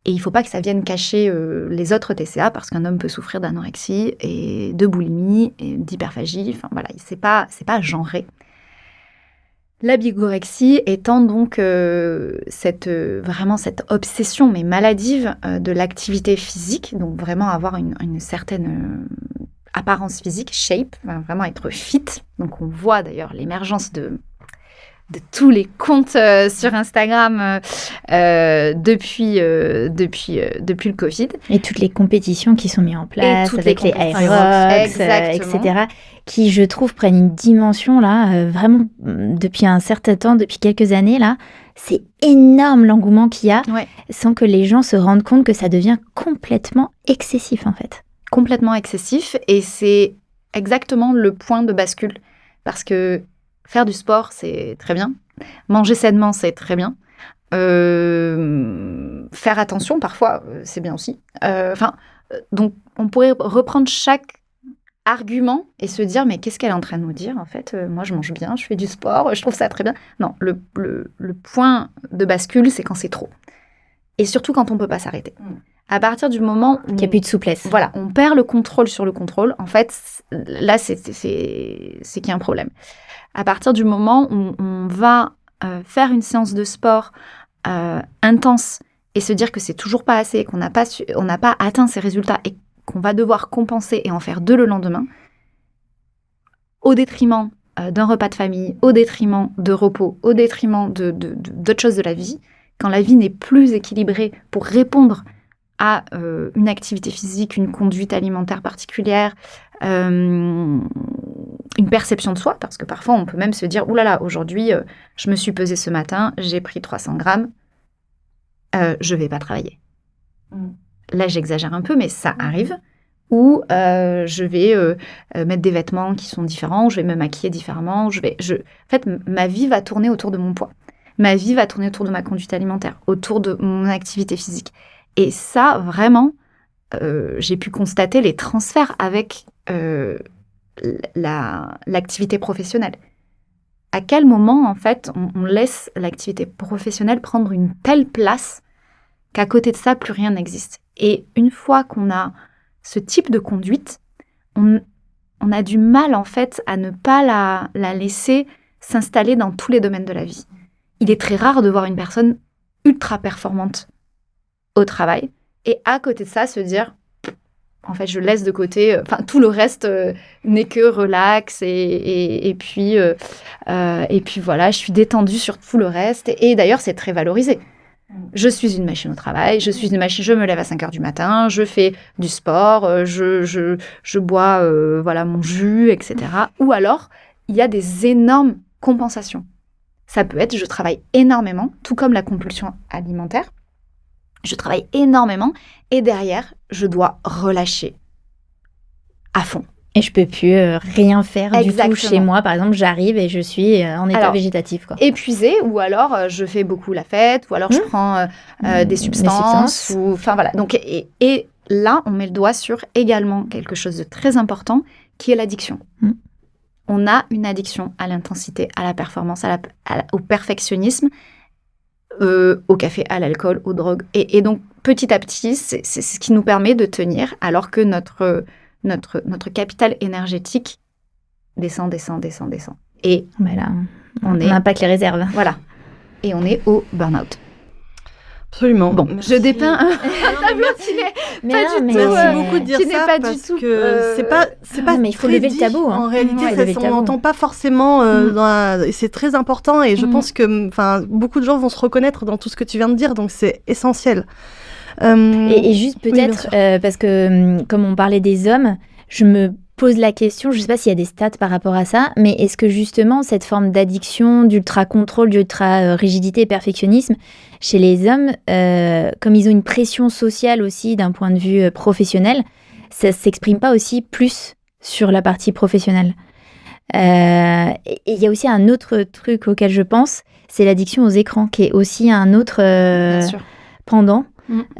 Et il ne faut pas que ça vienne cacher les autres TCA, parce qu'un homme peut souffrir d'anorexie et de boulimie et d'hyperphagie. Enfin voilà, c'est pas genré. La bigorexie étant donc vraiment cette obsession, mais maladive, de l'activité physique, donc vraiment avoir une certaine apparence physique, shape, vraiment être fit. Donc on voit d'ailleurs l'émergence de tous les comptes sur Instagram depuis le Covid. Et toutes les compétitions qui sont mises en place avec les Aerox, etc., qui, je trouve, prennent une dimension, là, vraiment, depuis un certain temps, depuis quelques années, là, c'est énorme l'engouement qu'il y a, sans que les gens se rendent compte que ça devient complètement excessif, en fait. Complètement excessif, et c'est exactement le point de bascule, parce que faire du sport, c'est très bien. Manger sainement, c'est très bien. Faire attention, parfois, c'est bien aussi. Donc, on pourrait reprendre chaque argument et se dire, mais qu'est-ce qu'elle est en train de nous dire ? En fait, moi, je mange bien, je fais du sport, je trouve ça très bien. Non, le point de bascule, c'est quand c'est trop. Et surtout quand on ne peut pas s'arrêter. À partir du moment où... Il n'y a plus de souplesse. Voilà, on perd le contrôle sur le contrôle. En fait, là, c'est qu'il y a un problème. À partir du moment où on va faire une séance de sport intense et se dire que c'est toujours pas assez, qu'on n'a pas atteint ces résultats et qu'on va devoir compenser et en faire 2 le lendemain, au détriment d'un repas de famille, au détriment de repos, au détriment d'autres choses de la vie, quand la vie n'est plus équilibrée pour répondre à une activité physique, une conduite alimentaire particulière, une perception de soi, parce que parfois on peut même se dire « Ouh là là, aujourd'hui, je me suis pesée ce matin, j'ai pris 300 grammes, je ne vais pas travailler. » Là, j'exagère un peu, mais ça arrive. Ou je vais mettre des vêtements qui sont différents, ou je vais me maquiller différemment. En fait, ma vie va tourner autour de mon poids. Ma vie va tourner autour de ma conduite alimentaire, autour de mon activité physique. Et ça, vraiment, j'ai pu constater les transferts avec l'activité professionnelle. À quel moment, en fait, on laisse l'activité professionnelle prendre une telle place qu'à côté de ça, plus rien n'existe. Et une fois qu'on a ce type de conduite, on a du mal, en fait, à ne pas la laisser s'installer dans tous les domaines de la vie. Il est très rare de voir une personne ultra performante au travail et à côté de ça, se dire, en fait, je laisse de côté, tout le reste n'est que relax et puis voilà, je suis détendue sur tout le reste. Et d'ailleurs, c'est très valorisé. Je suis une machine au travail, je me lève à 5h du matin, je fais du sport, je bois mon jus, etc. Ou alors, il y a des énormes compensations. Ça peut être, je travaille énormément, tout comme la compulsion alimentaire. Je travaille énormément et derrière, je dois relâcher à fond. Et je peux plus rien faire du tout chez moi. Par exemple, j'arrive et je suis en état végétatif, quoi. Épuisée, ou alors je fais beaucoup la fête, ou alors je prends des substances. Voilà. Donc, et là, on met le doigt sur également quelque chose de très important, qui est l'addiction. On a une addiction à l'intensité, à la performance, au perfectionnisme, au café, à l'alcool, aux drogues. Et donc, petit à petit, c'est ce qui nous permet de tenir, alors que notre capital énergétique descend. Et là, on n'a pas que les réserves. Voilà. Et on est au burn-out. Absolument. Bon, je dépeins un tableau qui n'est pas du tout... Merci beaucoup de dire ça, parce que c'est pas mais il faut lever le tabou. En réalité, on n'entend pas forcément... et c'est très important, et je pense que beaucoup de gens vont se reconnaître dans tout ce que tu viens de dire, donc c'est essentiel. Et juste peut-être, parce que comme on parlait des hommes, je me pose la question, je ne sais pas s'il y a des stats par rapport à ça, mais est-ce que justement cette forme d'addiction, d'ultra-contrôle, d'ultra-rigidité et perfectionnisme, chez les hommes, comme ils ont une pression sociale aussi d'un point de vue professionnel, ça ne s'exprime pas aussi plus sur la partie professionnelle. Et il y a aussi un autre truc auquel je pense, c'est l'addiction aux écrans, qui est aussi un autre pendant.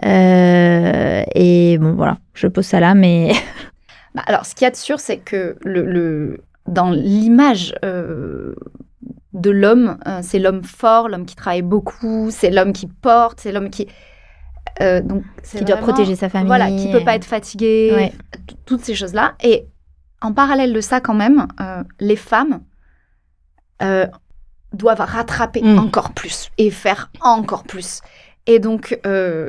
Et bon, voilà, je pose ça là, mais... Alors, ce qu'il y a de sûr, c'est que dans l'image de l'homme, c'est l'homme fort, l'homme qui travaille beaucoup, c'est l'homme qui porte, c'est l'homme qui... qui doit protéger sa famille. Voilà, qui ne peut pas être fatigué, toutes ces choses-là. Et en parallèle de ça, quand même, les femmes doivent rattraper encore plus et faire encore plus. Et donc,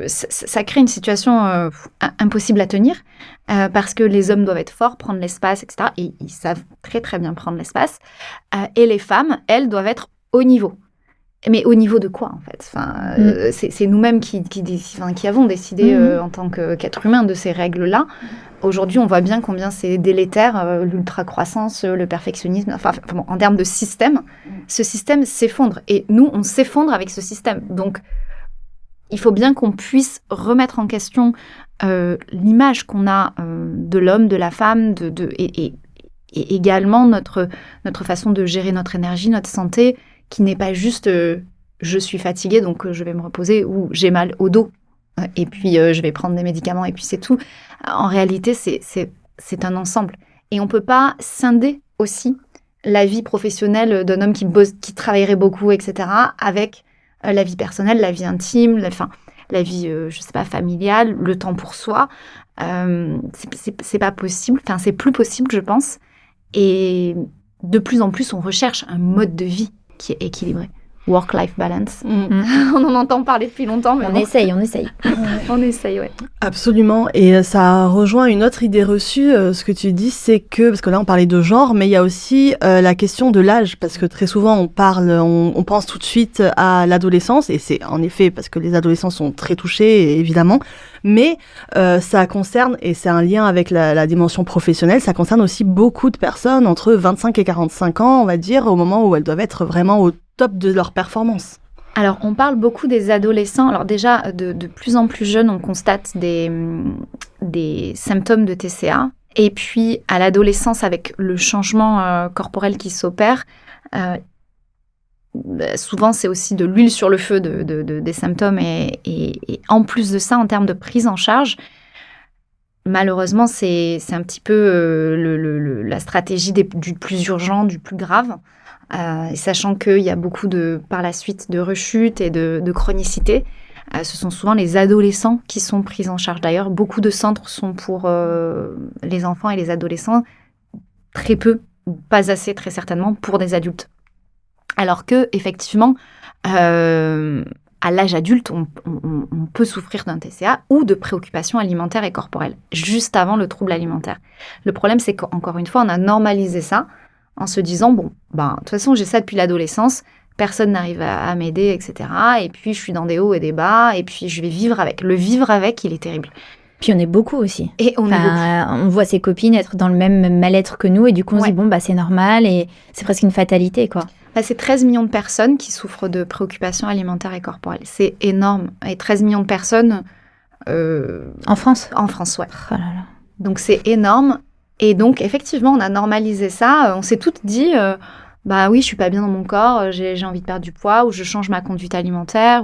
ça crée une situation impossible à tenir parce que les hommes doivent être forts, prendre l'espace, etc. Et ils savent très, très bien prendre l'espace. Et les femmes, elles, doivent être au niveau. Mais au niveau de quoi, en fait ? C'est nous-mêmes qui avons décidé en tant qu'être humain de ces règles-là. Aujourd'hui, on voit bien combien c'est délétère, l'ultra-croissance, le perfectionnisme. En termes de système, ce système s'effondre. Et nous, on s'effondre avec ce système. Donc, il faut bien qu'on puisse remettre en question l'image qu'on a de l'homme, de la femme, et également notre façon de gérer notre énergie, notre santé, qui n'est pas juste je suis fatiguée, donc je vais me reposer, ou j'ai mal au dos. et puis je vais prendre des médicaments et puis c'est tout. En réalité, c'est un ensemble. Et on ne peut pas scinder aussi la vie professionnelle d'un homme qui travaillerait beaucoup, etc., avec la vie personnelle, la vie intime, la vie, je sais pas, familiale, le temps pour soi. C'est pas possible. Enfin, c'est plus possible, je pense. Et de plus en plus, on recherche un mode de vie qui est équilibré. Work-life balance. On en entend parler depuis longtemps. Mais on essaye. On essaye, ouais. Absolument. Et ça rejoint une autre idée reçue. Ce que tu dis, c'est que, parce que là, on parlait de genre, mais il y a aussi la question de l'âge. Parce que très souvent, on pense tout de suite à l'adolescence. Et c'est en effet parce que les adolescents sont très touchés, évidemment. Mais ça concerne, et c'est un lien avec la dimension professionnelle, ça concerne aussi beaucoup de personnes entre 25 et 45 ans, on va dire, au moment où elles doivent être vraiment au top de leur performance. Alors, on parle beaucoup des adolescents. Alors déjà, de plus en plus jeunes, on constate des symptômes de TCA. Et puis, à l'adolescence, avec le changement corporel qui s'opère, souvent, c'est aussi de l'huile sur le feu des symptômes. Et en plus de ça, en termes de prise en charge, malheureusement, c'est un petit peu la stratégie du plus urgent, du plus grave. Sachant qu'il y a beaucoup par la suite de rechutes et de chronicité, ce sont souvent les adolescents qui sont pris en charge. D'ailleurs, beaucoup de centres sont pour les enfants et les adolescents, très peu, pas assez très certainement, pour des adultes. Alors que, effectivement, à l'âge adulte, on peut souffrir d'un TCA ou de préoccupations alimentaires et corporelles, juste avant le trouble alimentaire. Le problème, c'est qu'encore une fois, on a normalisé ça, en se disant, de toute façon, j'ai ça depuis l'adolescence, personne n'arrive à m'aider, etc. Et puis, je suis dans des hauts et des bas, et puis, je vais vivre avec. Le vivre avec, il est terrible. Puis, on est beaucoup aussi. Et on est beaucoup. On voit ses copines être dans le même mal-être que nous, et du coup, on se dit, c'est normal, et c'est presque une fatalité, quoi. C'est 13 millions de personnes qui souffrent de préoccupations alimentaires et corporelles. C'est énorme. Et 13 millions de personnes... En France ? En France, ouais. Oh là là. Donc, c'est énorme. Et donc, effectivement, on a normalisé ça. On s'est toutes dit, oui, je suis pas bien dans mon corps, j'ai envie de perdre du poids, ou je change ma conduite alimentaire.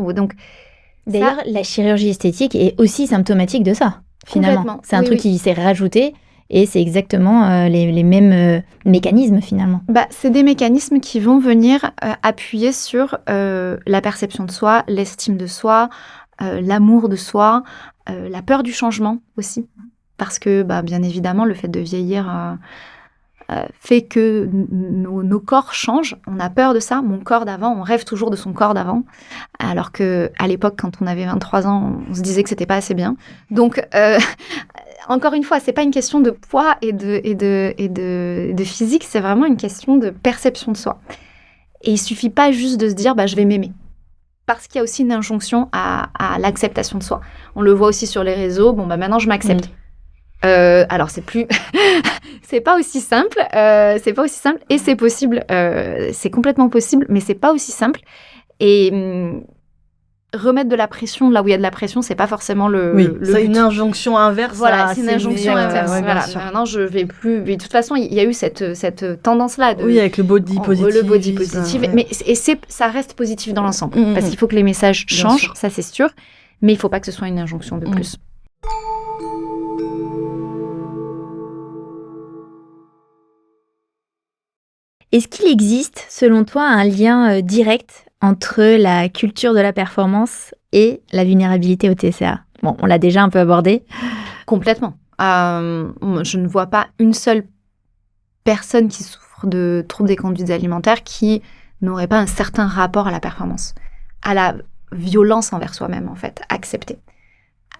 D'ailleurs, la chirurgie esthétique est aussi symptomatique de ça, finalement. C'est un truc qui s'est rajouté, et c'est exactement les mêmes mécanismes, finalement. C'est des mécanismes qui vont venir appuyer sur la perception de soi, l'estime de soi, l'amour de soi, la peur du changement aussi. Parce que, bien évidemment, le fait de vieillir fait que nos corps changent. On a peur de ça. Mon corps d'avant, on rêve toujours de son corps d'avant. Alors qu'à l'époque, quand on avait 23 ans, on se disait que c'était pas assez bien. Donc, encore une fois, c'est pas une question de poids et de physique, c'est vraiment une question de perception de soi. Et il suffit pas juste de se dire, je vais m'aimer. Parce qu'il y a aussi une injonction à l'acceptation de soi. On le voit aussi sur les réseaux. Maintenant, je m'accepte. Alors c'est pas aussi simple, et c'est possible, c'est complètement possible, mais c'est pas aussi simple. Et remettre de la pression là où il y a de la pression, c'est pas forcément le c'est but. Une injonction inverse. Voilà, c'est une injonction inverse. Maintenant, je vais plus. Mais de toute façon, il y a eu cette tendance-là avec le body positif. Le body positif, mais ça reste positif dans l'ensemble, parce qu'il faut que les messages changent, ça c'est sûr, mais il faut pas que ce soit une injonction de plus. Est-ce qu'il existe, selon toi, un lien direct entre la culture de la performance et la vulnérabilité au TCA ? On l'a déjà un peu abordé. Complètement. Je ne vois pas une seule personne qui souffre de troubles des conduites alimentaires qui n'aurait pas un certain rapport à la performance, à la violence envers soi-même, en fait, acceptée,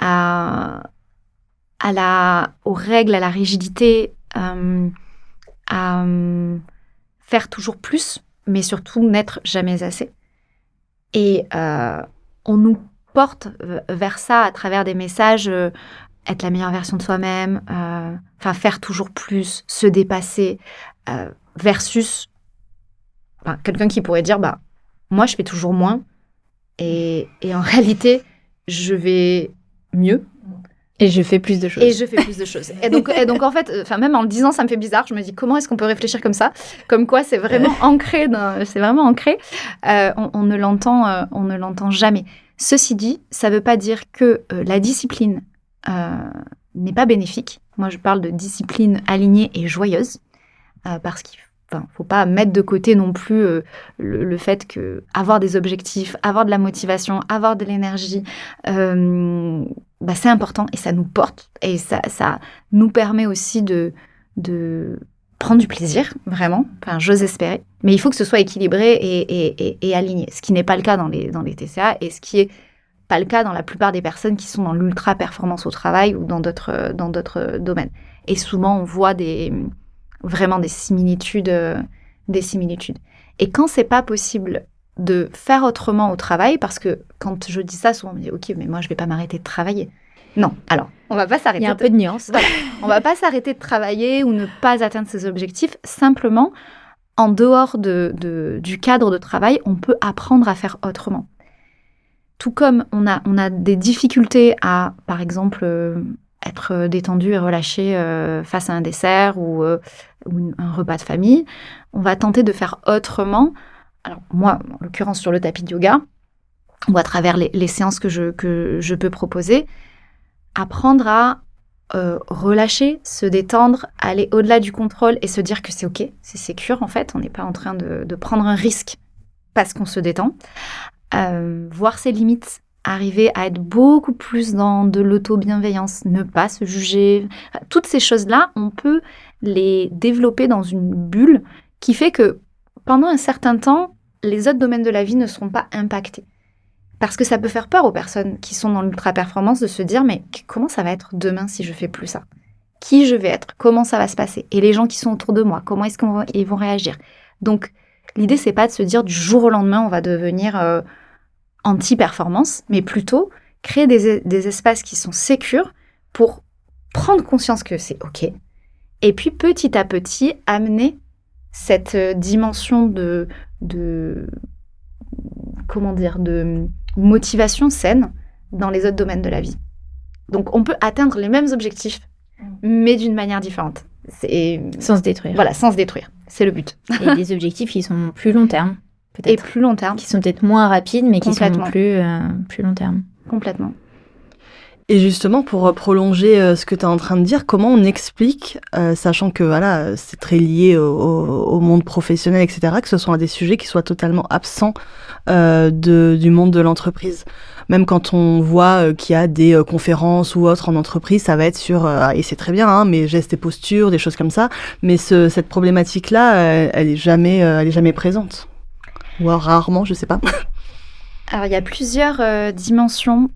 aux règles, à la rigidité, à faire toujours plus, mais surtout n'être jamais assez. Et on nous porte vers ça à travers des messages, être la meilleure version de soi-même, faire toujours plus, se dépasser, versus quelqu'un qui pourrait dire, moi je fais toujours moins, et en réalité, je vais mieux. Et je fais plus de choses. Et donc en fait, même en le disant, ça me fait bizarre. Je me dis, comment est-ce qu'on peut réfléchir comme ça ? Comme quoi, c'est vraiment ancré. On ne l'entend jamais. Ceci dit, ça ne veut pas dire que la discipline n'est pas bénéfique. Moi, je parle de discipline alignée et joyeuse, parce qu'il ne faut pas mettre de côté non plus le fait qu'avoir des objectifs, avoir de la motivation, avoir de l'énergie, c'est important et ça nous porte. Et ça nous permet aussi de prendre du plaisir, vraiment, j'ose espérer. Mais il faut que ce soit équilibré et aligné, ce qui n'est pas le cas dans les TCA et ce qui n'est pas le cas dans la plupart des personnes qui sont dans l'ultra-performance au travail ou dans d'autres domaines. Et souvent, on voit vraiment des similitudes. Et quand c'est pas possible de faire autrement au travail, parce que quand je dis ça, souvent on me dit « Ok, mais moi, je vais pas m'arrêter de travailler ». Non, alors, on va pas s'arrêter. Il y a un peu de nuance. Voilà. On va pas s'arrêter de travailler ou ne pas atteindre ses objectifs. Simplement, en dehors du cadre de travail, on peut apprendre à faire autrement. Tout comme on a des difficultés à, par exemple, être détendu et relâché face à un dessert ou un repas de famille, on va tenter de faire autrement. Alors moi, en l'occurrence sur le tapis de yoga, ou à travers les séances que je peux proposer, apprendre à relâcher, se détendre, aller au-delà du contrôle et se dire que c'est OK, c'est sécure en fait, on n'est pas en train de prendre un risque parce qu'on se détend. Voir ses limites, arriver à être beaucoup plus dans de l'auto-bienveillance, ne pas se juger. Toutes ces choses-là, on peut les développer dans une bulle qui fait que pendant un certain temps, les autres domaines de la vie ne seront pas impactés. Parce que ça peut faire peur aux personnes qui sont dans l'ultra-performance de se dire « Mais comment ça va être demain si je fais plus ça ? Qui je vais être ? Comment ça va se passer ? Et les gens qui sont autour de moi, comment est-ce qu'ils vont réagir ?» Donc, l'idée, c'est pas de se dire du jour au lendemain, on va devenir anti-performance, mais plutôt créer des espaces qui sont sécures pour prendre conscience que c'est OK. Et puis, petit à petit, amener cette dimension de motivation saine dans les autres domaines de la vie. Donc, on peut atteindre les mêmes objectifs, mais d'une manière différente. Sans se détruire. Voilà, sans se détruire. C'est le but. Et des objectifs qui sont plus long terme, peut-être. Et plus long terme. Qui sont peut-être moins rapides, mais qui sont plus long terme. Complètement. Et justement, pour prolonger ce que tu es en train de dire, comment on explique, sachant que voilà, c'est très lié au monde professionnel, etc., que ce soit des sujets qui soient totalement absents du monde de l'entreprise. Même quand on voit qu'il y a des conférences ou autres en entreprise, ça va être sur, et c'est très bien, hein, mais gestes et postures, des choses comme ça, mais cette problématique-là, elle est jamais présente. Ou alors, rarement, je sais pas. Alors, il y a plusieurs dimensions.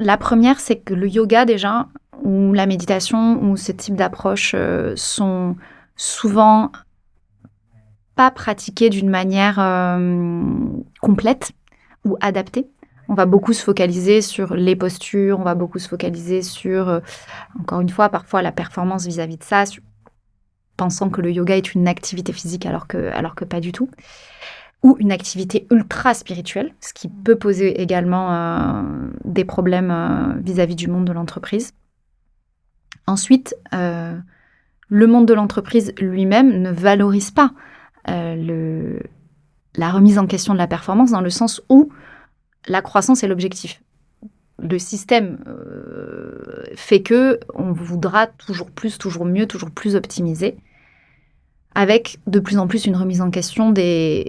La première, c'est que le yoga, déjà, ou la méditation, ou ce type d'approche sont souvent pas pratiqués d'une manière complète ou adaptée. On va beaucoup se focaliser sur les postures, on va beaucoup se focaliser sur, encore une fois, parfois la performance vis-à-vis de ça, pensant que le yoga est une activité physique alors que pas du tout. Ou une activité ultra spirituelle, ce qui peut poser également des problèmes vis-à-vis du monde de l'entreprise. Ensuite, le monde de l'entreprise lui-même ne valorise pas la remise en question de la performance dans le sens où la croissance est l'objectif. Le système fait qu'on voudra toujours plus, toujours mieux, toujours plus optimiser, avec de plus en plus une remise en question de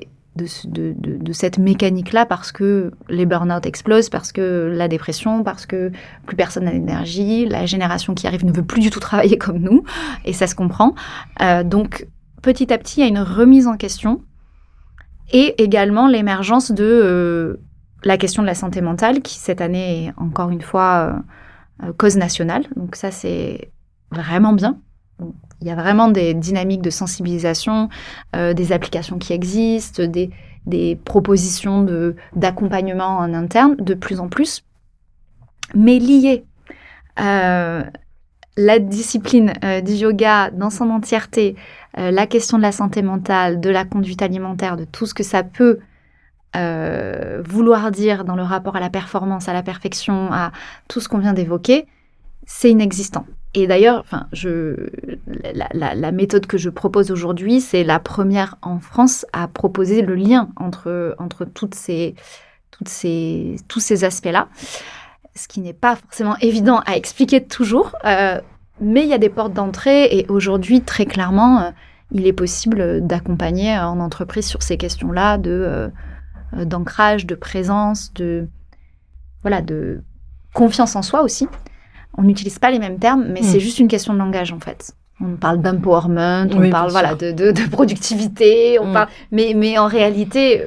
cette mécanique-là parce que les burn-out explosent, parce que la dépression, parce que plus personne n'a d'énergie, la génération qui arrive ne veut plus du tout travailler comme nous, et ça se comprend. Donc, petit à petit, il y a une remise en question et également l'émergence de la question de la santé mentale qui, cette année, est encore une fois cause nationale. Donc ça, c'est vraiment bien. Il y a vraiment des dynamiques de sensibilisation, des applications qui existent, des propositions d'accompagnement en interne, de plus en plus. Mais liées la discipline du yoga dans son entièreté, la question de la santé mentale, de la conduite alimentaire, de tout ce que ça peut vouloir dire dans le rapport à la performance, à la perfection, à tout ce qu'on vient d'évoquer, c'est inexistant. Et d'ailleurs, la méthode que je propose aujourd'hui, c'est la première en France à proposer le lien entre toutes ces tous ces aspects-là, ce qui n'est pas forcément évident à expliquer toujours, mais il y a des portes d'entrée et aujourd'hui, très clairement, il est possible d'accompagner en entreprise sur ces questions-là d'ancrage, de présence, de confiance en soi aussi. On n'utilise pas les mêmes termes, mais c'est juste une question de langage en fait. On parle d'empowerment, on parle de productivité, on parle, mais en réalité,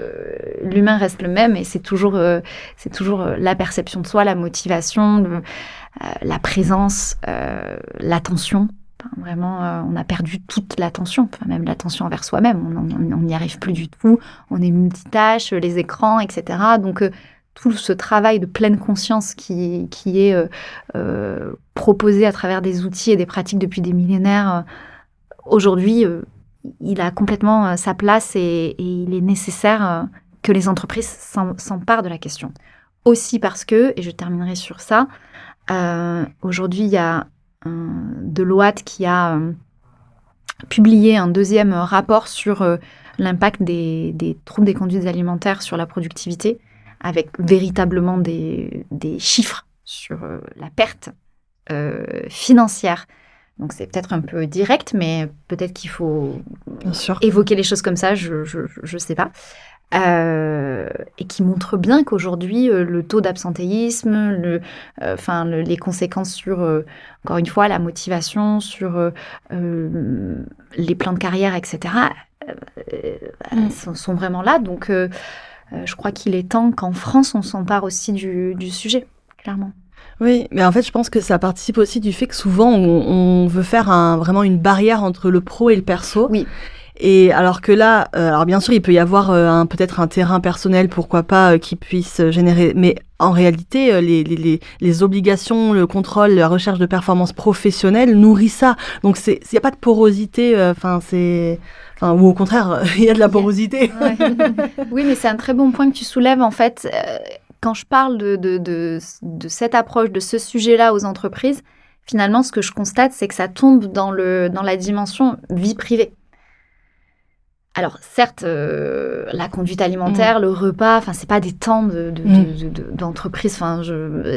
l'humain reste le même et c'est toujours la perception de soi, la motivation, la présence, l'attention. Enfin, vraiment, on a perdu toute l'attention, enfin, même l'attention envers soi-même. On n'y arrive plus du tout. On est multitâche, les écrans, etc. Donc, tout ce travail de pleine conscience qui est proposé à travers des outils et des pratiques depuis des millénaires, aujourd'hui, il a complètement sa place et il est nécessaire que les entreprises s'emparent de la question. Aussi parce que, et je terminerai sur ça, aujourd'hui, il y a Deloitte qui a publié un deuxième rapport sur l'impact des troubles des conduites alimentaires sur la productivité, avec véritablement des chiffres sur la perte financière. Donc, c'est peut-être un peu direct, mais peut-être qu'il faut évoquer les choses comme ça, je sais pas. Et qui montre bien qu'aujourd'hui, le taux d'absentéisme, les conséquences sur, encore une fois, la motivation, sur les plans de carrière, etc., sont vraiment là. Donc, je crois qu'il est temps qu'en France, on s'empare aussi du sujet, clairement. Oui, mais en fait, je pense que ça participe aussi du fait que souvent, on veut faire vraiment une barrière entre le pro et le perso. Oui. Et alors que là, alors bien sûr, il peut y avoir peut-être un terrain personnel, pourquoi pas, qui puisse générer... Mais en réalité, les obligations, le contrôle, la recherche de performance professionnelle nourrit ça. Donc, s'il n'y a pas de porosité, ou au contraire, il y a de la porosité. Ouais. Oui, mais c'est un très bon point que tu soulèves. En fait, quand je parle de cette approche, de ce sujet-là aux entreprises, finalement, ce que je constate, c'est que ça tombe dans la dimension vie privée. Alors, certes, la conduite alimentaire, le repas, c'est pas des temps d'entreprise,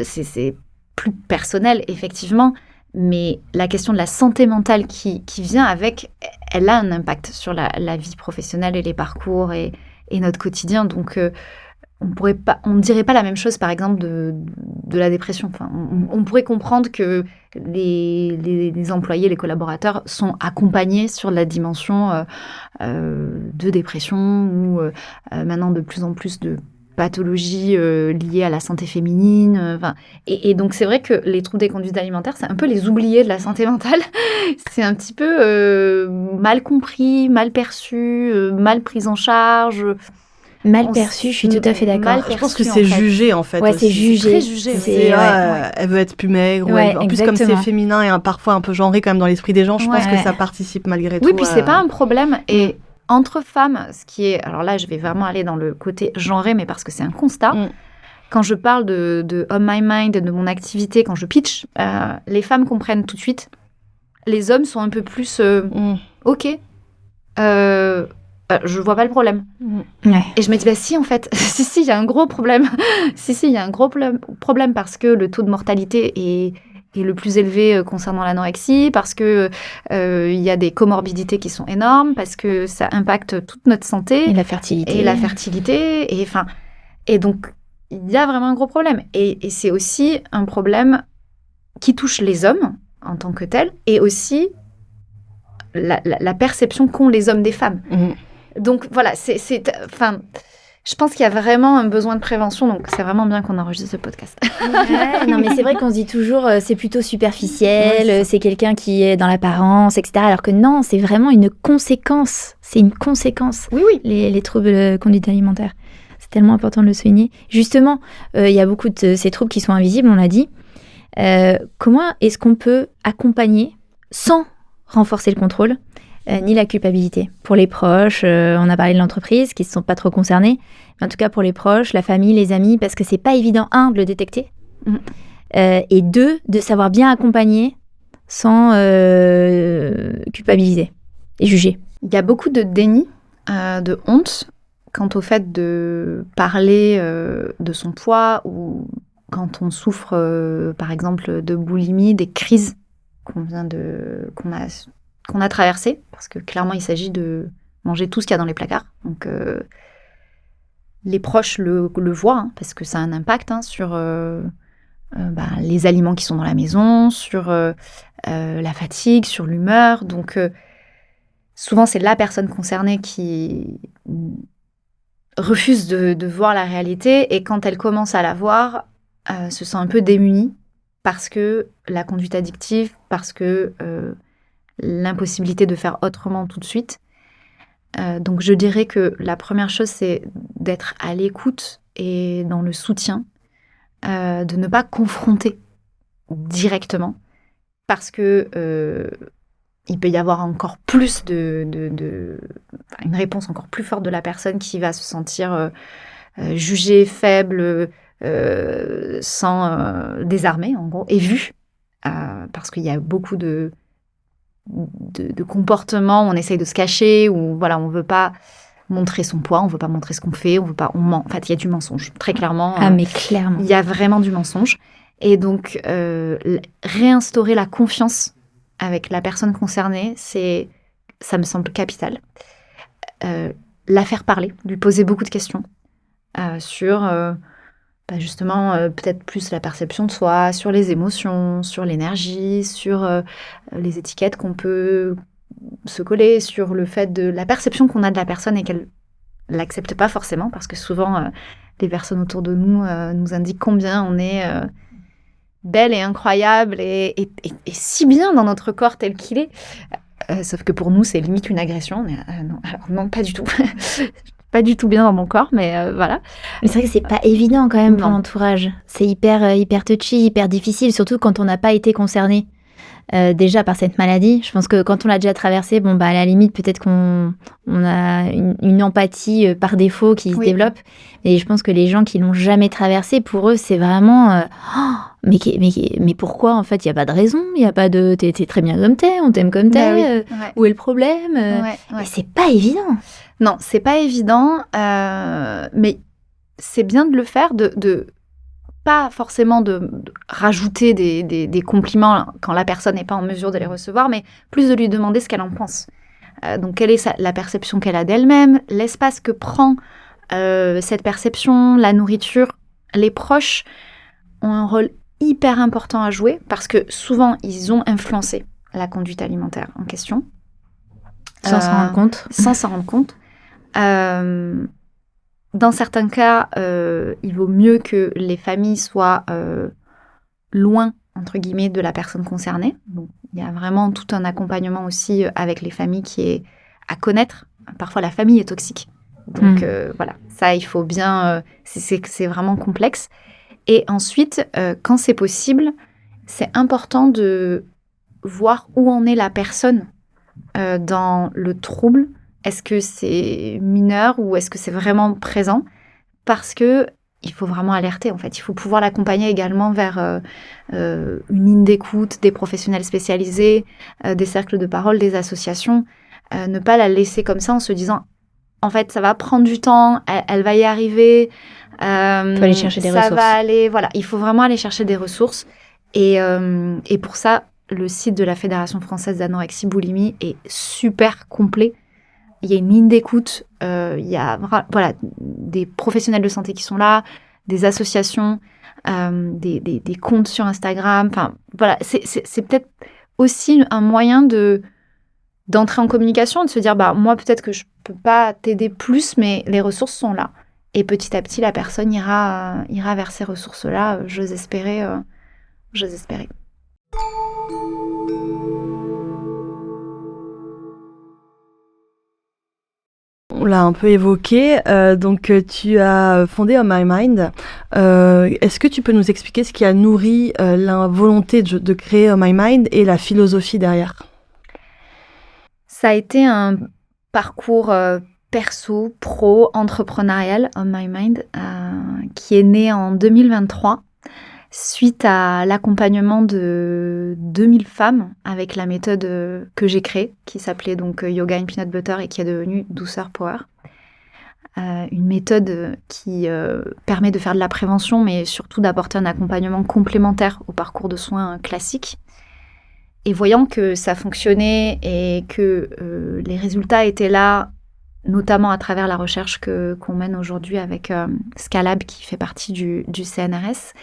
c'est plus personnel, effectivement, mais la question de la santé mentale qui vient avec, elle a un impact sur la vie professionnelle et les parcours et notre quotidien. Donc, on ne dirait pas la même chose, par exemple, de la dépression. Enfin, on pourrait comprendre que les employés, les collaborateurs sont accompagnés sur la dimension de dépression ou maintenant de plus en plus de pathologies liées à la santé féminine. Et donc, c'est vrai que les troubles des conduites alimentaires, c'est un peu les oubliés de la santé mentale. C'est un petit peu mal compris, mal perçu, mal pris en charge. Mal perçu, je suis tout à fait d'accord. Je pense que c'est jugé, en fait. Ouais, c'est jugé. C'est très jugé. Elle veut être plus maigre. En plus, comme c'est féminin et parfois un peu genré quand même dans l'esprit des gens, je pense que ça participe malgré tout. Oui, puis c'est pas un problème. Et entre femmes, ce qui est... Alors là, je vais vraiment aller dans le côté genré, mais parce que c'est un constat. Quand je parle de On My Mind, de mon activité, quand je pitch, les femmes comprennent tout de suite. Les hommes sont un peu plus... OK. Je vois pas le problème. Ouais. Et je me dis, si, en fait, si, il y a un gros problème. Il y a un gros problème parce que le taux de mortalité est le plus élevé concernant l'anorexie, parce que il y a des comorbidités qui sont énormes, parce que ça impacte toute notre santé. Et la fertilité. Et donc, il y a vraiment un gros problème. Et c'est aussi un problème qui touche les hommes en tant que tels, et aussi la perception qu'ont les hommes des femmes. Donc voilà, je pense qu'il y a vraiment un besoin de prévention, donc c'est vraiment bien qu'on enregistre ce podcast. Ouais, non, mais c'est vrai qu'on se dit toujours c'est plutôt superficiel, c'est quelqu'un qui est dans l'apparence, etc. Alors que non, c'est vraiment une conséquence. C'est une conséquence. Oui. Les troubles de conduite alimentaire. C'est tellement important de le souligner. Justement, il y a beaucoup de ces troubles qui sont invisibles, on l'a dit. Comment est-ce qu'on peut accompagner sans renforcer le contrôle ni la culpabilité. Pour les proches, on a parlé de l'entreprise, qui ne sont pas trop concernés, mais en tout cas pour les proches, la famille, les amis, parce que c'est pas évident, de le détecter, et 2, de savoir bien accompagner sans culpabiliser et juger. Il y a beaucoup de déni, de honte, quant au fait de parler de son poids ou quand on souffre, par exemple, de boulimie, des crises qu'on a traversées, parce que clairement, il s'agit de manger tout ce qu'il y a dans les placards. Donc, les proches le voient, hein, parce que ça a un impact sur les aliments qui sont dans la maison, sur la fatigue, sur l'humeur. Donc, souvent, c'est la personne concernée qui refuse de voir la réalité, et quand elle commence à la voir, se sent un peu démunie parce que la conduite addictive, parce que l'impossibilité de faire autrement tout de suite. Donc je dirais que la première chose, c'est d'être à l'écoute et dans le soutien, de ne pas confronter directement, parce que il peut y avoir encore plus une réponse encore plus forte de la personne qui va se sentir jugée, faible, désarmée, en gros, et vue, parce qu'il y a beaucoup de comportements où on essaye de se cacher, où voilà, on veut pas montrer son poids, on veut pas montrer ce qu'on fait, on ment. En fait, il y a du mensonge, très clairement. Mais clairement. Il y a vraiment du mensonge. Et donc, réinstaurer la confiance avec la personne concernée, ça me semble capital. La faire parler, lui poser beaucoup de questions sur justement peut-être plus la perception de soi, sur les émotions, sur l'énergie, sur les étiquettes qu'on peut se coller, sur le fait de la perception qu'on a de la personne et qu'elle l'accepte pas forcément, parce que souvent les personnes autour de nous nous indiquent combien on est belle et incroyable et si bien dans notre corps tel qu'il est. Sauf que pour nous, c'est limite une agression. Non, pas du tout. Pas du tout bien dans mon corps, mais voilà. Mais c'est vrai que c'est pas évident quand même pour l'entourage. C'est hyper touchy, hyper difficile, surtout quand on n'a pas été concerné déjà par cette maladie. Je pense que quand on l'a déjà traversée, à la limite, peut-être qu'on a une empathie par défaut qui se développe. Et je pense que les gens qui l'ont jamais traversée, pour eux, c'est vraiment... mais pourquoi, en fait, il n'y a pas de raison, il n'y a pas de... T'es très bien comme t'es, on t'aime comme t'es, où est le problème Et c'est pas évident. Non, c'est pas évident, mais c'est bien de le faire, de pas forcément de rajouter des compliments quand la personne n'est pas en mesure de les recevoir, mais plus de lui demander ce qu'elle en pense. Donc, quelle est la perception qu'elle a d'elle-même, l'espace que prend cette perception, la nourriture. Les proches ont un rôle hyper important à jouer, parce que souvent, ils ont influencé la conduite alimentaire en question. Sans s'en rendre compte. Sans s'en rendre compte. Dans certains cas, il vaut mieux que les familles soient loin, entre guillemets, de la personne concernée. Donc, il y a vraiment tout un accompagnement aussi avec les familles qui est à connaître. Parfois, la famille est toxique. Donc, voilà, ça, il faut bien... c'est vraiment complexe. Et ensuite, quand c'est possible, c'est important de voir où en est la personne dans le trouble. Est-ce que c'est mineur ou est-ce que c'est vraiment présent? Parce que il faut vraiment alerter, en fait. Il faut pouvoir l'accompagner également vers une ligne d'écoute, des professionnels spécialisés, des cercles de parole, des associations. Ne pas la laisser comme ça en se disant, en fait, ça va prendre du temps, elle va y arriver. Il faut aller chercher des ressources. Voilà, il faut vraiment aller chercher des ressources. Et pour ça, le site de la Fédération française d'anorexie-boulimie est super complet. Il y a une ligne d'écoute, il y a des professionnels de santé qui sont là, des associations, des comptes sur Instagram. Enfin, voilà, c'est peut-être aussi un moyen d'entrer en communication, de se dire, moi, peut-être que je peux pas t'aider plus, mais les ressources sont là. Et petit à petit, la personne ira vers ces ressources-là, j'ose espérer. On l'a un peu évoqué, donc tu as fondé On My Mind. Est-ce que tu peux nous expliquer ce qui a nourri la volonté de créer On My Mind et la philosophie derrière? Ça a été un parcours perso, pro, entrepreneurial, On My Mind, qui est né en 2023. Suite à l'accompagnement de 2000 femmes avec la méthode que j'ai créée, qui s'appelait donc Yoga and Peanut Butter et qui est devenue Douceur Power. une méthode qui permet de faire de la prévention, mais surtout d'apporter un accompagnement complémentaire au parcours de soins classique. Et voyant que ça fonctionnait et que les résultats étaient là, notamment à travers la recherche qu'on mène aujourd'hui avec Scalab, qui fait partie du CNRS,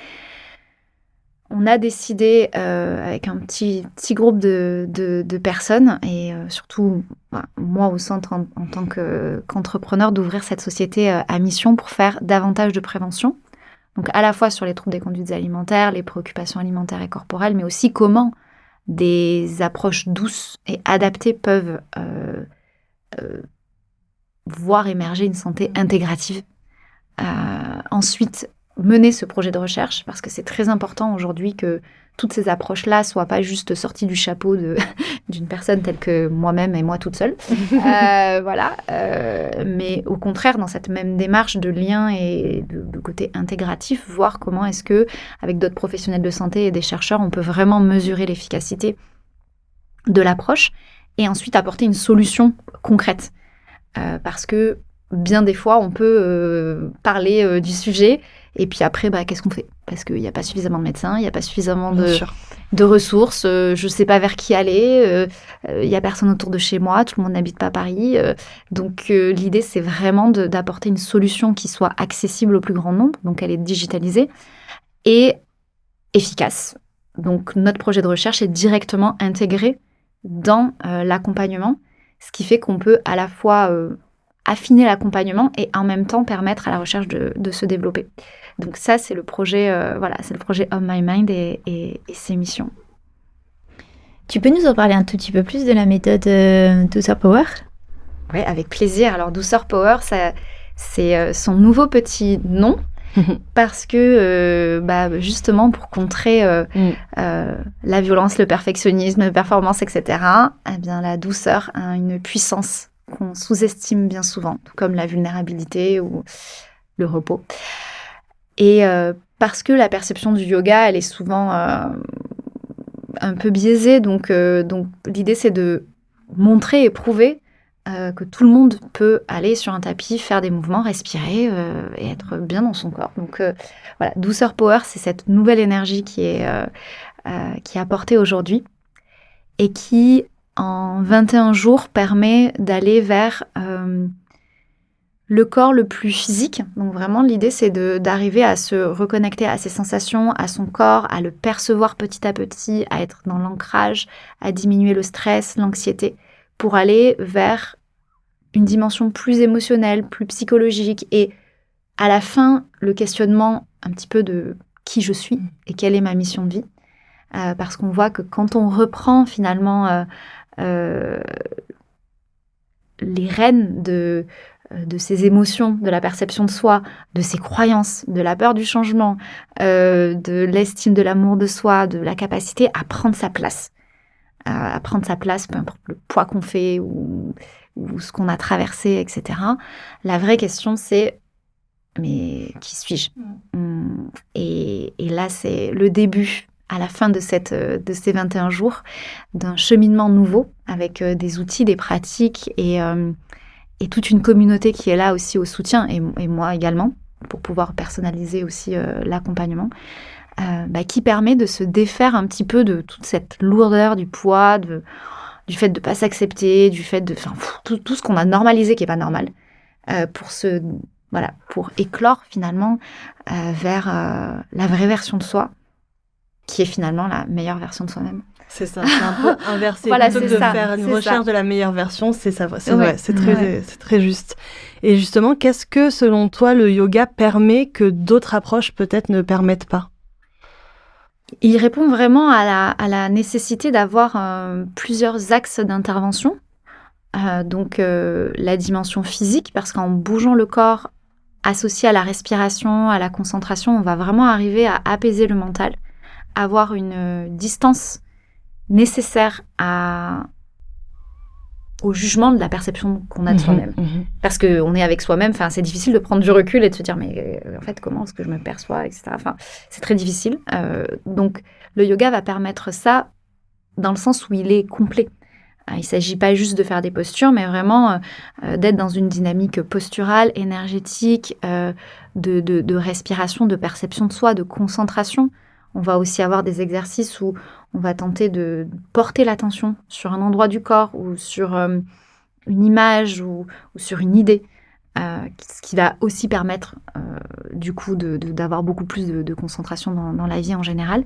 on a décidé, avec un petit groupe de personnes, et surtout moi au centre en tant qu'entrepreneur, d'ouvrir cette société à mission pour faire davantage de prévention. Donc à la fois sur les troubles des conduites alimentaires, les préoccupations alimentaires et corporelles, mais aussi comment des approches douces et adaptées peuvent voir émerger une santé intégrative. Ensuite, mener ce projet de recherche, parce que c'est très important aujourd'hui que toutes ces approches-là soient pas juste sorties du chapeau d'une personne telle que moi-même et moi toute seule. Mais au contraire, dans cette même démarche de lien et de côté intégratif, voir comment est-ce que, avec d'autres professionnels de santé et des chercheurs, on peut vraiment mesurer l'efficacité de l'approche et ensuite apporter une solution concrète. Parce que bien des fois, on peut parler du sujet et puis après, qu'est-ce qu'on fait ? Parce qu'il n'y a pas suffisamment de médecins, il n'y a pas suffisamment de ressources, je ne sais pas vers qui aller, il n'y a personne autour de chez moi, tout le monde n'habite pas Paris. Donc l'idée, c'est vraiment d'apporter une solution qui soit accessible au plus grand nombre, donc elle est digitalisée et efficace. Donc notre projet de recherche est directement intégré dans l'accompagnement, ce qui fait qu'on peut à la fois affiner l'accompagnement et en même temps permettre à la recherche de se développer. Donc ça, c'est le projet, c'est le projet On My Mind et ses missions. Tu peux nous en parler un tout petit peu plus de la méthode Douceur Power ? Oui, avec plaisir. Alors Douceur Power, c'est son nouveau petit nom parce que justement pour contrer la violence, le perfectionnisme, la performance, etc., eh bien, la douceur a une puissance qu'on sous-estime bien souvent, tout comme la vulnérabilité ou le repos. Et parce que la perception du yoga, elle est souvent un peu biaisée, donc l'idée, c'est de montrer et prouver que tout le monde peut aller sur un tapis, faire des mouvements, respirer et être bien dans son corps. Donc Douceur Power, c'est cette nouvelle énergie qui est apportée aujourd'hui et qui, en 21 jours, permet d'aller vers le corps le plus physique. Donc vraiment, l'idée, c'est d'arriver à se reconnecter à ses sensations, à son corps, à le percevoir petit à petit, à être dans l'ancrage, à diminuer le stress, l'anxiété, pour aller vers une dimension plus émotionnelle, plus psychologique. Et à la fin, le questionnement un petit peu de qui je suis et quelle est ma mission de vie. Parce qu'on voit que quand on reprend finalement les rênes de ses émotions, de la perception de soi, de ses croyances, de la peur du changement, de l'estime de l'amour de soi, de la capacité à prendre sa place. À prendre sa place, peu importe le poids qu'on fait ou ce qu'on a traversé, etc. La vraie question, c'est mais qui suis-je ? Et là, c'est le début, à la fin de ces 21 jours, d'un cheminement nouveau avec des outils, des pratiques et toute une communauté qui est là aussi au soutien, et moi également, pour pouvoir personnaliser aussi l'accompagnement, qui permet de se défaire un petit peu de toute cette lourdeur du poids, du fait de ne pas s'accepter, du fait de tout ce qu'on a normalisé qui n'est pas normal, pour éclore finalement vers la vraie version de soi, qui est finalement la meilleure version de soi-même. C'est ça, c'est un peu inversé. Voilà, plutôt que de faire une recherche de la meilleure version, c'est ça, c'est très juste. Et justement, qu'est-ce que, selon toi, le yoga permet que d'autres approches peut-être ne permettent pas ? Il répond vraiment à la nécessité d'avoir plusieurs axes d'intervention. Donc, la dimension physique, parce qu'en bougeant le corps associé à la respiration, à la concentration, on va vraiment arriver à apaiser le mental, avoir une distance nécessaire au jugement de la perception qu'on a de soi-même. Parce qu'on est avec soi-même, c'est difficile de prendre du recul et de se dire, mais en fait, comment est-ce que je me perçois, etc. C'est très difficile. Donc, le yoga va permettre ça dans le sens où il est complet. Il ne s'agit pas juste de faire des postures, mais vraiment d'être dans une dynamique posturale, énergétique, de respiration, de perception de soi, de concentration. On va aussi avoir des exercices où on va tenter de porter l'attention sur un endroit du corps ou sur une image ou sur une idée, ce qui va aussi permettre du coup d'avoir beaucoup plus de concentration dans la vie en général.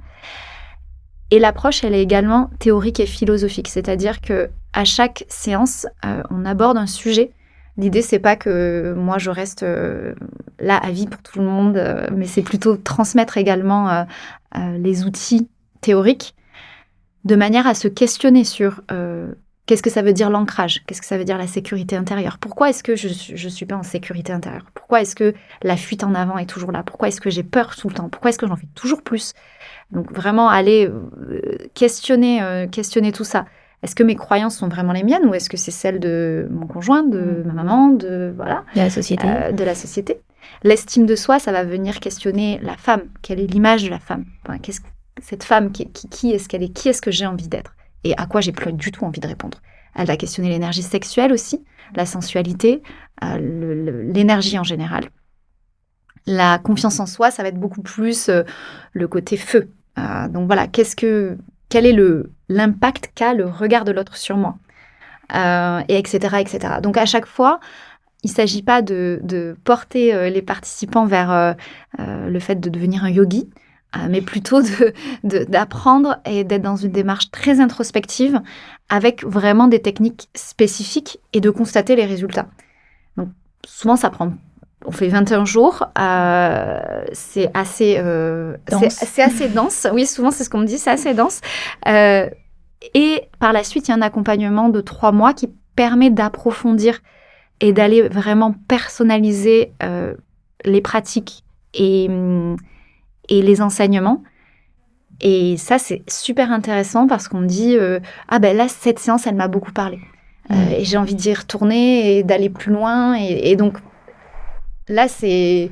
Et l'approche, elle est également théorique et philosophique, c'est-à-dire que à chaque séance, on aborde un sujet. L'idée, c'est pas que moi je reste là à vie pour tout le monde, mais c'est plutôt transmettre également les outils théoriques de manière à se questionner sur qu'est-ce que ça veut dire l'ancrage, qu'est-ce que ça veut dire la sécurité intérieure. Pourquoi est-ce que je suis pas en sécurité intérieure? Pourquoi est-ce que la fuite en avant est toujours là? Pourquoi est-ce que j'ai peur tout le temps? Pourquoi est-ce que j'en fais toujours plus? Donc vraiment aller questionner tout ça. Est-ce que mes croyances sont vraiment les miennes ou est-ce que c'est celles de mon conjoint, de ma maman, de la société. De la société. L'estime de soi, ça va venir questionner la femme. Quelle est l'image de la femme? Cette femme, qui est-ce qu'elle est? Qui est-ce que j'ai envie d'être? Et à quoi j'ai plus du tout envie de répondre? Elle va questionner l'énergie sexuelle aussi, la sensualité, l'énergie en général. La confiance en soi, ça va être beaucoup plus le côté feu. Donc voilà, quel est l'impact qu'a le regard de l'autre sur moi, et etc., etc. Donc à chaque fois, il ne s'agit pas de porter les participants vers le fait de devenir un yogi, mais plutôt d'apprendre et d'être dans une démarche très introspective avec vraiment des techniques spécifiques et de constater les résultats. Donc souvent, on fait 21 jours, c'est assez dense. C'est assez dense. Oui, souvent, c'est ce qu'on me dit, c'est assez dense. Et par la suite, il y a un accompagnement de 3 mois qui permet d'approfondir et d'aller vraiment personnaliser les pratiques et les enseignements. Et ça, c'est super intéressant parce qu'on me dit là, cette séance, elle m'a beaucoup parlé. Et j'ai envie d'y retourner et d'aller plus loin. Et donc, là, c'est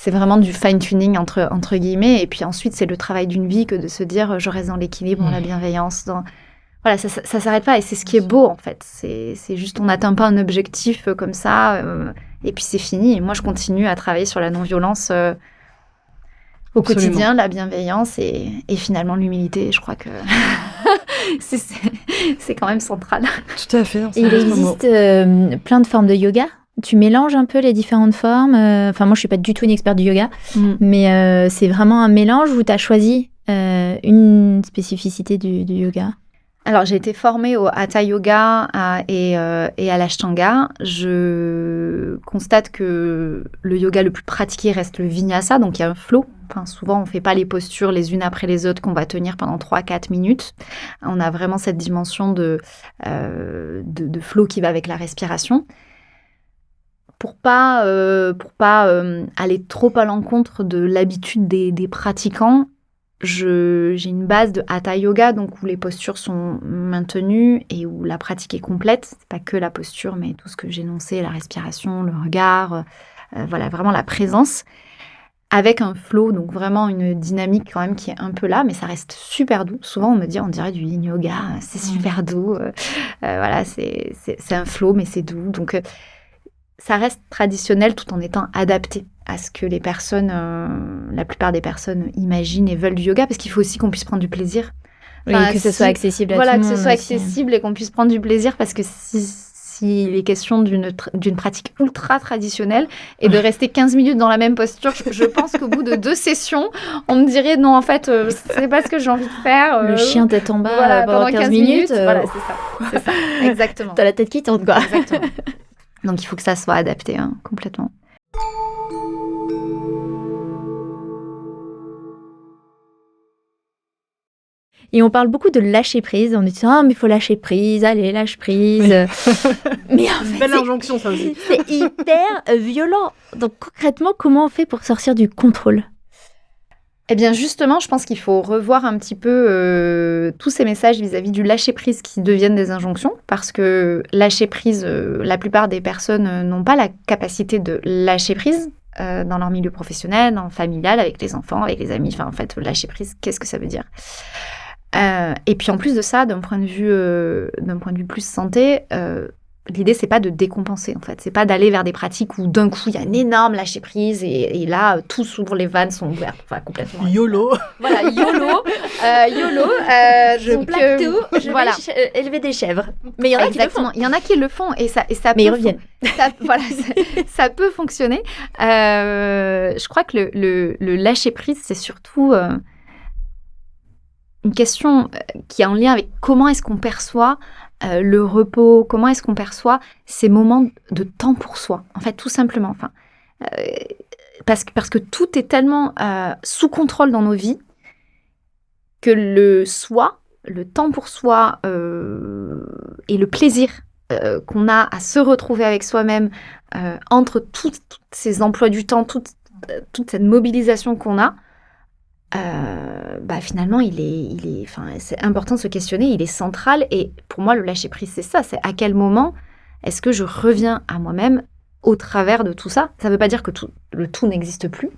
vraiment du fine-tuning entre guillemets. Et puis ensuite, c'est le travail d'une vie que de se dire je reste dans l'équilibre, dans la bienveillance. Voilà, ça s'arrête pas. Et c'est ce qui est beau, en fait. C'est juste, on n'atteint pas un objectif comme ça. Et puis, c'est fini. Et moi, je continue à travailler sur la non-violence au quotidien, la bienveillance et finalement l'humilité. Je crois que c'est quand même central. Tout à fait. Et il existe plein de formes de yoga. Tu mélanges un peu les différentes formes. Enfin, moi, je suis pas du tout une experte du yoga, mais c'est vraiment un mélange où tu as choisi une spécificité du yoga. Alors, j'ai été formée au Hatha Yoga et à l'Ashtanga. Je constate que le yoga le plus pratiqué reste le Vinyasa, donc il y a un flow. Enfin, souvent, on ne fait pas les postures les unes après les autres qu'on va tenir pendant 3-4 minutes. On a vraiment cette dimension de flow qui va avec la respiration. Pour pas aller trop à l'encontre de l'habitude des pratiquants, j'ai une base de Hatha Yoga, donc où les postures sont maintenues et où la pratique est complète. C'est pas que la posture, mais tout ce que j'ai énoncé, la respiration, le regard, voilà, vraiment la présence. Avec un flow, donc vraiment une dynamique quand même qui est un peu là, mais ça reste super doux. Souvent, on me dit, on dirait du yin yoga, c'est super doux. Voilà, c'est un flow, mais c'est doux. Donc, ça reste traditionnel tout en étant adapté à ce que les personnes, la plupart des personnes imaginent et veulent du yoga, parce qu'il faut aussi qu'on puisse prendre du plaisir. Enfin, que ce soit accessible à tout le monde. Voilà, que ce soit accessible et qu'on puisse prendre du plaisir, parce que s'il est question d'une pratique ultra traditionnelle et de rester 15 minutes dans la même posture, je pense qu'au bout de 2 sessions, on me dirait non, en fait, c'est pas ce que j'ai envie de faire. Le chien tête en bas pendant 15 minutes. Voilà, c'est ça, exactement. T'as la tête qui tourne, quoi. Exactement. Donc, il faut que ça soit adapté, complètement. Et on parle beaucoup de lâcher prise. On dit mais il faut lâcher prise, allez, lâche prise. Oui. Mais en fait, belle injonction, ça aussi. C'est hyper violent. Donc concrètement, comment on fait pour sortir du contrôle? Eh bien justement, je pense qu'il faut revoir un petit peu tous ces messages vis-à-vis du lâcher-prise qui deviennent des injonctions, parce que lâcher-prise, la plupart des personnes n'ont pas la capacité de lâcher prise dans leur milieu professionnel, dans le familial, avec les enfants, avec les amis. Enfin, en fait, lâcher-prise, qu'est-ce que ça veut dire ? Et puis en plus de ça, d'un point de vue plus santé, l'idée c'est pas de décompenser en fait, c'est pas d'aller vers des pratiques où d'un coup il y a un énorme lâcher prise et là tout s'ouvre, les vannes sont ouvertes, enfin complètement. YOLO. Voilà, YOLO, Je plaque tout, je vais élever des chèvres. Mais il y en a qui le font. Il y en a qui le font et ça mais ils reviennent. Ça peut fonctionner. Je crois que le lâcher prise c'est surtout une question qui est en lien avec comment est-ce qu'on perçoit le repos, comment est-ce qu'on perçoit ces moments de temps pour soi, en fait, tout simplement. Enfin, parce que tout est tellement sous contrôle dans nos vies que le soi, le temps pour soi et le plaisir qu'on a à se retrouver avec soi-même entre toutes ces emplois du temps, toute cette mobilisation qu'on a, finalement, c'est important de se questionner, il est central. Et pour moi, le lâcher-prise, c'est ça. C'est à quel moment est-ce que je reviens à moi-même au travers de tout ça. Ça ne veut pas dire que le tout n'existe plus,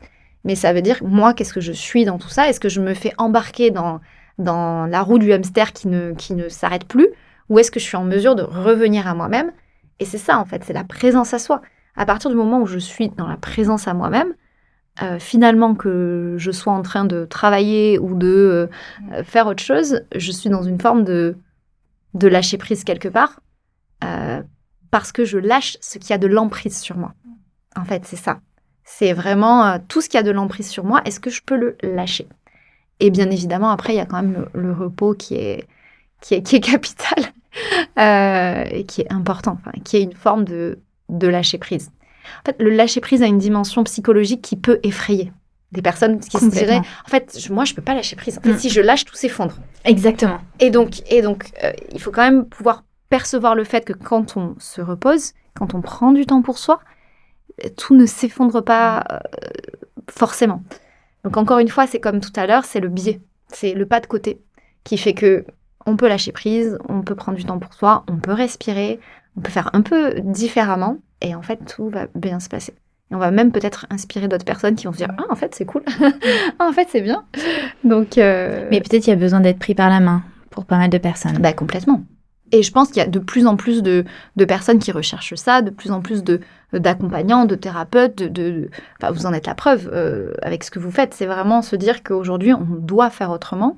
mais ça veut dire, moi, qu'est-ce que je suis dans tout ça? Est-ce que je me fais embarquer dans la roue du hamster qui ne s'arrête plus? Ou est-ce que je suis en mesure de revenir à moi-même? Et c'est ça, en fait, c'est la présence à soi. À partir du moment où je suis dans la présence à moi-même, finalement, que je sois en train de travailler ou de faire autre chose, je suis dans une forme de lâcher prise quelque part, parce que je lâche ce qui a de l'emprise sur moi. En fait, c'est ça. C'est vraiment tout ce qui a de l'emprise sur moi, est-ce que je peux le lâcher? Et bien évidemment, après, il y a quand même le repos qui est capital et qui est important, qui est une forme de lâcher prise. En fait, le lâcher-prise a une dimension psychologique qui peut effrayer des personnes qui se diraient, en fait, moi, je ne peux pas lâcher prise. En fait, si je lâche, tout s'effondre. Exactement. Et donc, il faut quand même pouvoir percevoir le fait que quand on se repose, quand on prend du temps pour soi, tout ne s'effondre pas forcément. Donc, encore une fois, c'est comme tout à l'heure, c'est le biais, c'est le pas de côté qui fait que on peut lâcher prise, on peut prendre du temps pour soi, on peut respirer, on peut faire un peu différemment. Et en fait, tout va bien se passer. Et on va même peut-être inspirer d'autres personnes qui vont se dire « Ah, en fait, c'est cool. Ah, en fait, c'est bien. » Donc, mais peut-être il y a besoin d'être pris par la main pour pas mal de personnes. Complètement. Et je pense qu'il y a de plus en plus de personnes qui recherchent ça, de plus en plus d'accompagnants, de thérapeutes. Vous en êtes la preuve avec ce que vous faites. C'est vraiment se dire qu'aujourd'hui, on doit faire autrement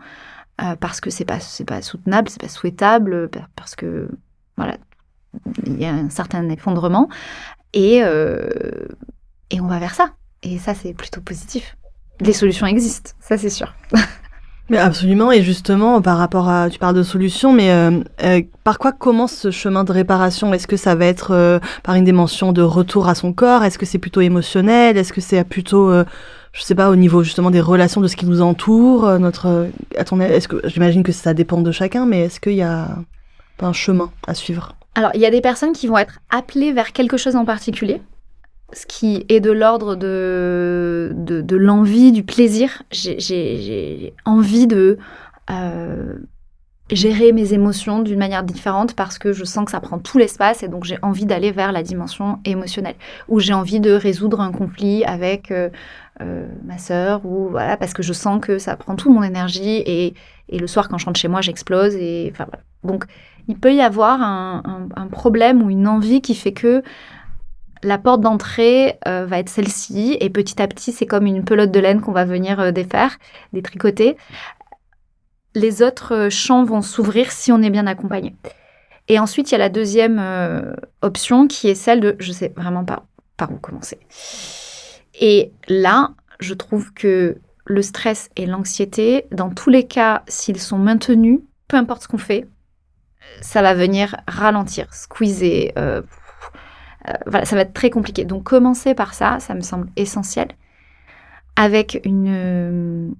parce que c'est pas soutenable, c'est pas souhaitable, parce que, voilà, il y a un certain effondrement et on va vers ça. Et ça, c'est plutôt positif. Les solutions existent, ça c'est sûr. Mais absolument, et justement, par rapport à... Tu parles de solutions, mais par quoi commence ce chemin de réparation? Est-ce que ça va être par une dimension de retour à son corps? Est-ce que c'est plutôt émotionnel? Est-ce que c'est plutôt... je sais pas, au niveau justement des relations, de ce qui nous entoure, est-ce que j'imagine que ça dépend de chacun, mais est-ce qu'il y a un chemin à suivre? Alors, il y a des personnes qui vont être appelées vers quelque chose en particulier, ce qui est de l'ordre de l'envie, du plaisir. J'ai envie de gérer mes émotions d'une manière différente parce que je sens que ça prend tout l'espace et donc j'ai envie d'aller vers la dimension émotionnelle. Ou j'ai envie de résoudre un conflit avec ma sœur, ou voilà, parce que je sens que ça prend toute mon énergie et le soir quand je rentre chez moi, j'explose. Voilà. Donc, il peut y avoir un problème ou une envie qui fait que la porte d'entrée va être celle-ci, et petit à petit, c'est comme une pelote de laine qu'on va venir défaire, détricoter. Les autres champs vont s'ouvrir si on est bien accompagné. Et ensuite, il y a la deuxième option qui est celle de « je sais vraiment pas par où commencer ». Et là, je trouve que le stress et l'anxiété, dans tous les cas, s'ils sont maintenus, peu importe ce qu'on fait, ça va venir ralentir, squeezer. Voilà, ça va être très compliqué. Donc, commencer par ça, ça me semble essentiel, avec une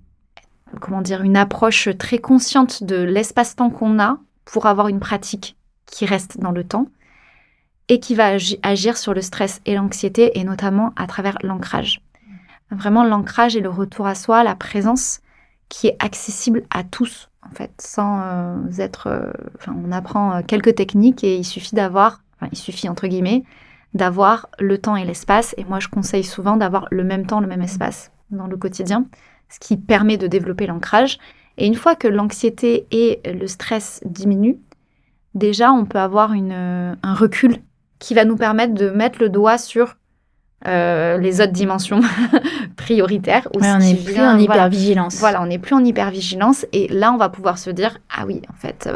approche très consciente de l'espace-temps qu'on a pour avoir une pratique qui reste dans le temps et qui va agir sur le stress et l'anxiété, et notamment à travers l'ancrage. Vraiment, l'ancrage et le retour à soi, la présence qui est accessible à tous, en fait, sans être... on apprend quelques techniques et il suffit entre guillemets, d'avoir le temps et l'espace. Et moi, je conseille souvent d'avoir le même temps, le même espace dans le quotidien, ce qui permet de développer l'ancrage. Et une fois que l'anxiété et le stress diminuent, déjà, on peut avoir un recul qui va nous permettre de mettre le doigt sur les autres dimensions prioritaires. Ouais, on n'est plus en hypervigilance. Voilà, on n'est plus en hypervigilance. Et là, on va pouvoir se dire, ah oui, en fait,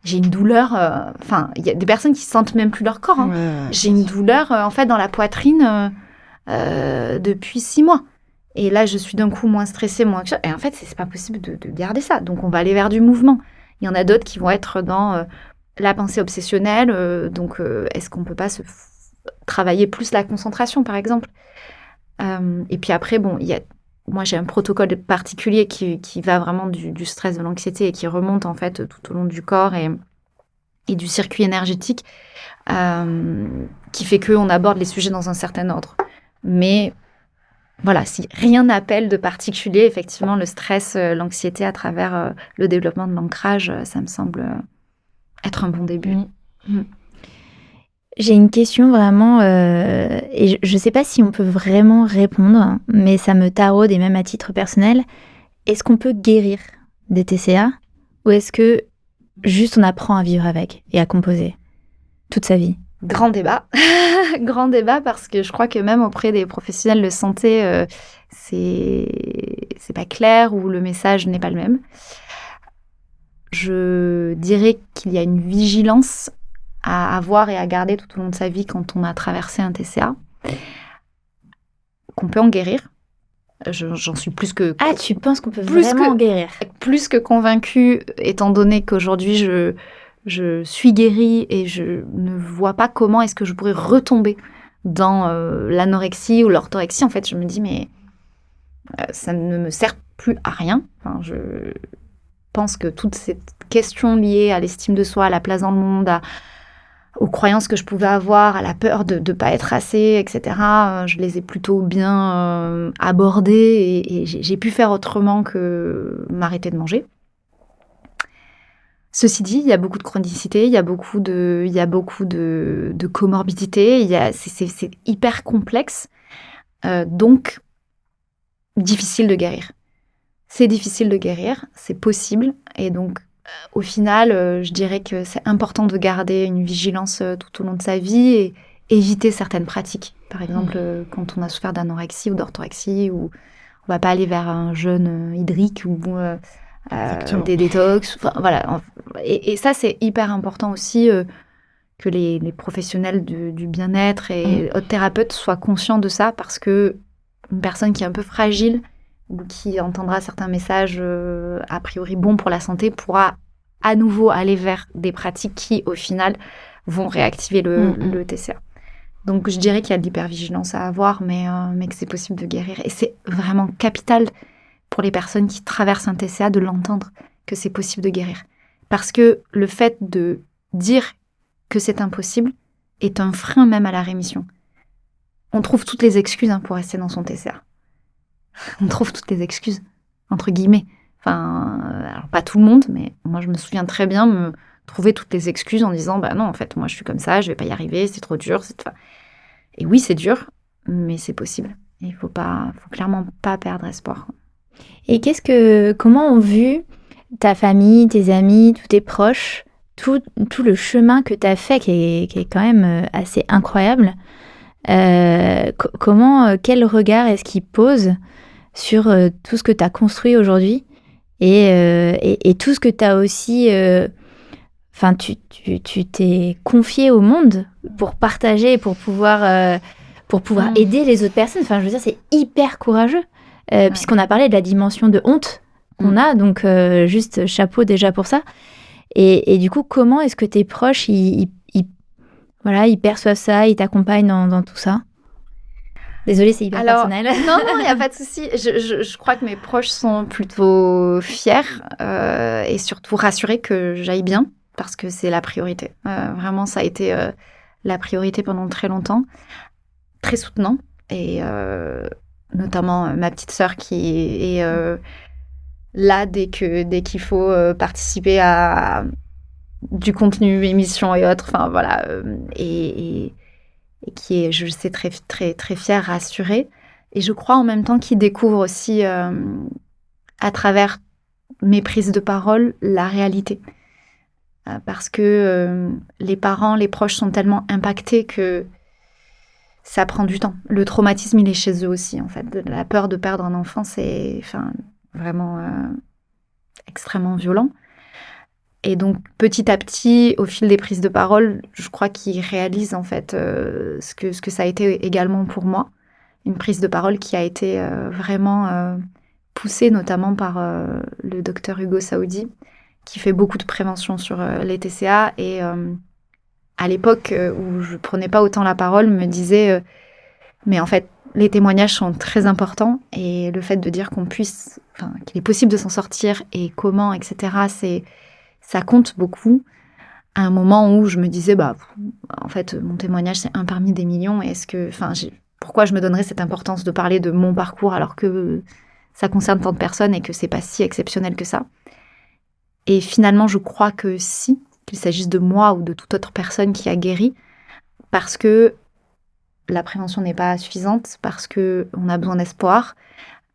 j'ai une douleur. Enfin, il y a des personnes qui ne sentent même plus leur corps. Hein. Ouais. J'ai une douleur, en fait, dans la poitrine depuis 6 mois. Et là, je suis d'un coup moins stressée, moins anxieuse. Et en fait, c'est pas possible de garder ça. Donc, on va aller vers du mouvement. Il y en a d'autres qui vont être dans la pensée obsessionnelle. Est-ce qu'on peut pas travailler plus la concentration, par exemple. Et puis après, moi, j'ai un protocole particulier qui va vraiment du stress, de l'anxiété et qui remonte, en fait, tout au long du corps et du circuit énergétique qui fait qu'on aborde les sujets dans un certain ordre. Mais voilà, si rien n'appelle de particulier, effectivement, le stress, l'anxiété à travers le développement de l'ancrage, ça me semble être un bon début. J'ai une question vraiment, et je ne sais pas si on peut vraiment répondre, mais ça me taraude, et même à titre personnel. Est-ce qu'on peut guérir des TCA ou est-ce que juste on apprend à vivre avec et à composer toute sa vie? Grand débat. Grand débat parce que je crois que même auprès des professionnels de santé, c'est pas clair ou le message n'est pas le même. Je dirais qu'il y a une vigilance à avoir et à garder tout au long de sa vie quand on a traversé un TCA, qu'on peut en guérir. J'en suis plus que... Ah, tu penses qu'on peut vraiment en guérir? Plus que convaincue, étant donné qu'aujourd'hui, je suis guérie et je ne vois pas comment est-ce que je pourrais retomber dans l'anorexie ou l'orthorexie. En fait, je me dis, mais ça ne me sert plus à rien. Enfin, je pense que toutes ces questions liées à l'estime de soi, à la place dans le monde, aux croyances que je pouvais avoir, à la peur de ne pas être assez, etc., je les ai plutôt bien abordées et j'ai pu faire autrement que m'arrêter de manger. Ceci dit, il y a beaucoup de chronicité, il y a beaucoup de comorbidités, c'est hyper complexe, donc difficile de guérir. C'est difficile de guérir, c'est possible, et donc au final, je dirais que c'est important de garder une vigilance tout au long de sa vie et éviter certaines pratiques. Par exemple, quand on a souffert d'anorexie ou d'orthorexie, ou on va pas aller vers un jeûne hydrique ou des détox. Enfin, voilà. Et ça, c'est hyper important aussi que les professionnels du bien-être et autres thérapeutes soient conscients de ça, parce que une personne qui est un peu fragile ou qui entendra certains messages a priori bons pour la santé pourra à nouveau aller vers des pratiques qui, au final, vont réactiver le TCA. Donc, je dirais qu'il y a de l'hypervigilance à avoir, mais que c'est possible de guérir. Et c'est vraiment capital pour les personnes qui traversent un TCA de l'entendre que c'est possible de guérir. Parce que le fait de dire que c'est impossible est un frein même à la rémission. On trouve toutes les excuses pour rester dans son TCA. On trouve toutes les excuses, entre guillemets. Enfin, alors pas tout le monde, mais moi je me souviens très bien me trouver toutes les excuses en disant non, en fait, moi je suis comme ça, je vais pas y arriver, c'est trop dur. Et oui, c'est dur, mais c'est possible. Il faut clairement pas perdre espoir. Et comment ont vu ta famille, tes amis, tous tes proches, tout le chemin que tu as fait, qui est quand même assez incroyable? Quel regard est-ce qu'ils posent sur tout ce que tu as construit aujourd'hui et tout ce que tu as aussi... tu t'es confié au monde pour partager, pour pouvoir aider les autres personnes. Enfin, je veux dire, c'est hyper courageux. Puisqu'on a parlé de la dimension de honte qu'on a, donc juste chapeau déjà pour ça. Et du coup, comment est-ce que tes proches, ils perçoivent ça, ils t'accompagnent dans tout ça? Désolée, c'est hyper personnel. Non, il n'y a pas de souci. Je crois que mes proches sont plutôt fiers et surtout rassurés que j'aille bien, parce que c'est la priorité. Vraiment, ça a été la priorité pendant très longtemps. Très soutenant. Et notamment ma petite sœur qui est là dès qu'il faut participer à du contenu, émissions et autres. Enfin, voilà. Et qui est, je sais, très, très, très fière, rassurée. Et je crois en même temps qu'il découvre aussi, à travers mes prises de parole la réalité. Parce que les parents, les proches sont tellement impactés que ça prend du temps. Le traumatisme, il est chez eux aussi, en fait. La peur de perdre un enfant, c'est vraiment extrêmement violent. Et donc, petit à petit, au fil des prises de parole, je crois qu'ils réalisent, en fait, ce que ça a été également pour moi. Une prise de parole qui a été vraiment poussée, notamment par le docteur Hugo Saoudi, qui fait beaucoup de prévention sur les TCA. Et à l'époque où je prenais pas autant la parole, me disait mais en fait, les témoignages sont très importants. Et le fait de dire qu'il est possible de s'en sortir et comment, etc., ça compte beaucoup. À un moment où je me disais, en fait, mon témoignage, c'est un parmi des millions. Et pourquoi je me donnerais cette importance de parler de mon parcours alors que ça concerne tant de personnes et que c'est pas si exceptionnel que ça? Et finalement, je crois que si, qu'il s'agisse de moi ou de toute autre personne qui a guéri, parce que la prévention n'est pas suffisante, parce qu'on a besoin d'espoir,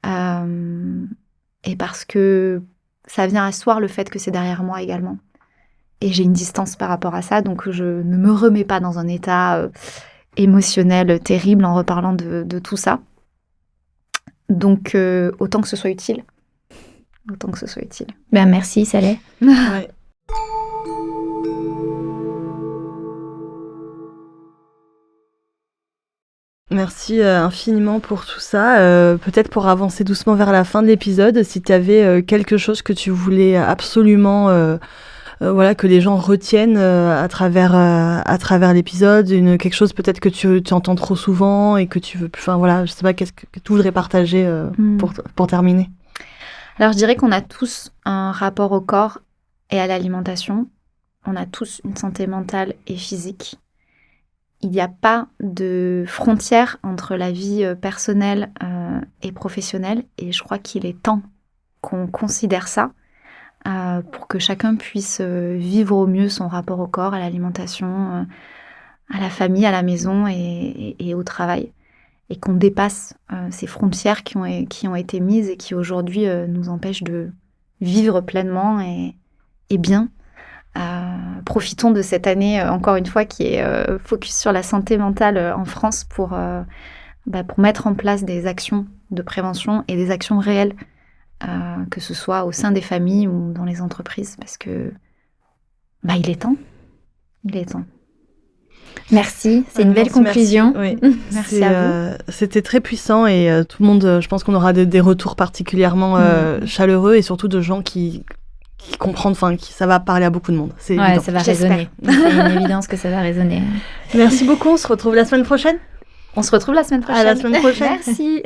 et parce que ça vient asseoir le fait que c'est derrière moi également. Et j'ai une distance par rapport à ça, donc je ne me remets pas dans un état émotionnel terrible en reparlant de tout ça. Donc, autant que ce soit utile. Autant que ce soit utile. Merci, Saleh. Ouais. Merci infiniment pour tout ça. Peut-être pour avancer doucement vers la fin de l'épisode, si tu avais quelque chose que tu voulais absolument que les gens retiennent à travers l'épisode, quelque chose peut-être que tu entends trop souvent et que tu veux plus. Je sais pas, qu'est-ce que tu voudrais partager pour terminer? Alors, je dirais qu'on a tous un rapport au corps et à l'alimentation. On a tous une santé mentale et physique. Il n'y a pas de frontière entre la vie personnelle et professionnelle. Et je crois qu'il est temps qu'on considère ça pour que chacun puisse vivre au mieux son rapport au corps, à l'alimentation, à la famille, à la maison et au travail. Et qu'on dépasse ces frontières qui ont été mises et qui aujourd'hui nous empêchent de vivre pleinement et bien. Profitons de cette année, encore une fois, qui est focus sur la santé mentale en France pour mettre en place des actions de prévention et des actions réelles, que ce soit au sein des familles ou dans les entreprises, parce que il est temps. Il est temps. Merci, c'est une belle conclusion. Merci, merci à vous. C'était très puissant et tout le monde, je pense qu'on aura des retours particulièrement chaleureux et surtout de gens qui comprennent, ça va parler à beaucoup de monde. C'est évident. Ça va résonner. C'est une évidence que ça va résonner. Merci beaucoup, on se retrouve la semaine prochaine. On se retrouve la semaine prochaine. À la semaine prochaine. Merci.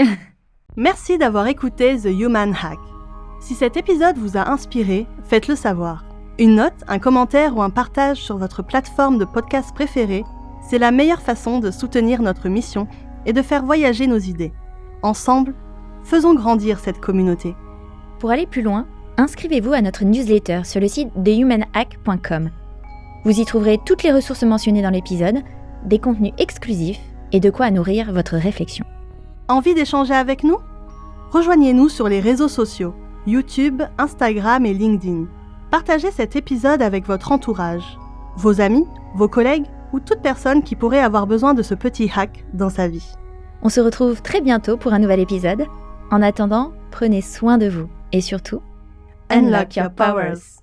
Merci d'avoir écouté The Human Hack. Si cet épisode vous a inspiré, faites-le savoir. Une note, un commentaire ou un partage sur votre plateforme de podcast préférée, c'est la meilleure façon de soutenir notre mission et de faire voyager nos idées. Ensemble, faisons grandir cette communauté. Pour aller plus loin, inscrivez-vous à notre newsletter sur le site thehumanhack.com. Vous y trouverez toutes les ressources mentionnées dans l'épisode, des contenus exclusifs et de quoi nourrir votre réflexion. Envie d'échanger avec nous ? Rejoignez-nous sur les réseaux sociaux, YouTube, Instagram et LinkedIn. Partagez cet épisode avec votre entourage, vos amis, vos collègues ou toute personne qui pourrait avoir besoin de ce petit hack dans sa vie. On se retrouve très bientôt pour un nouvel épisode. En attendant, prenez soin de vous et surtout, Unlock your powers.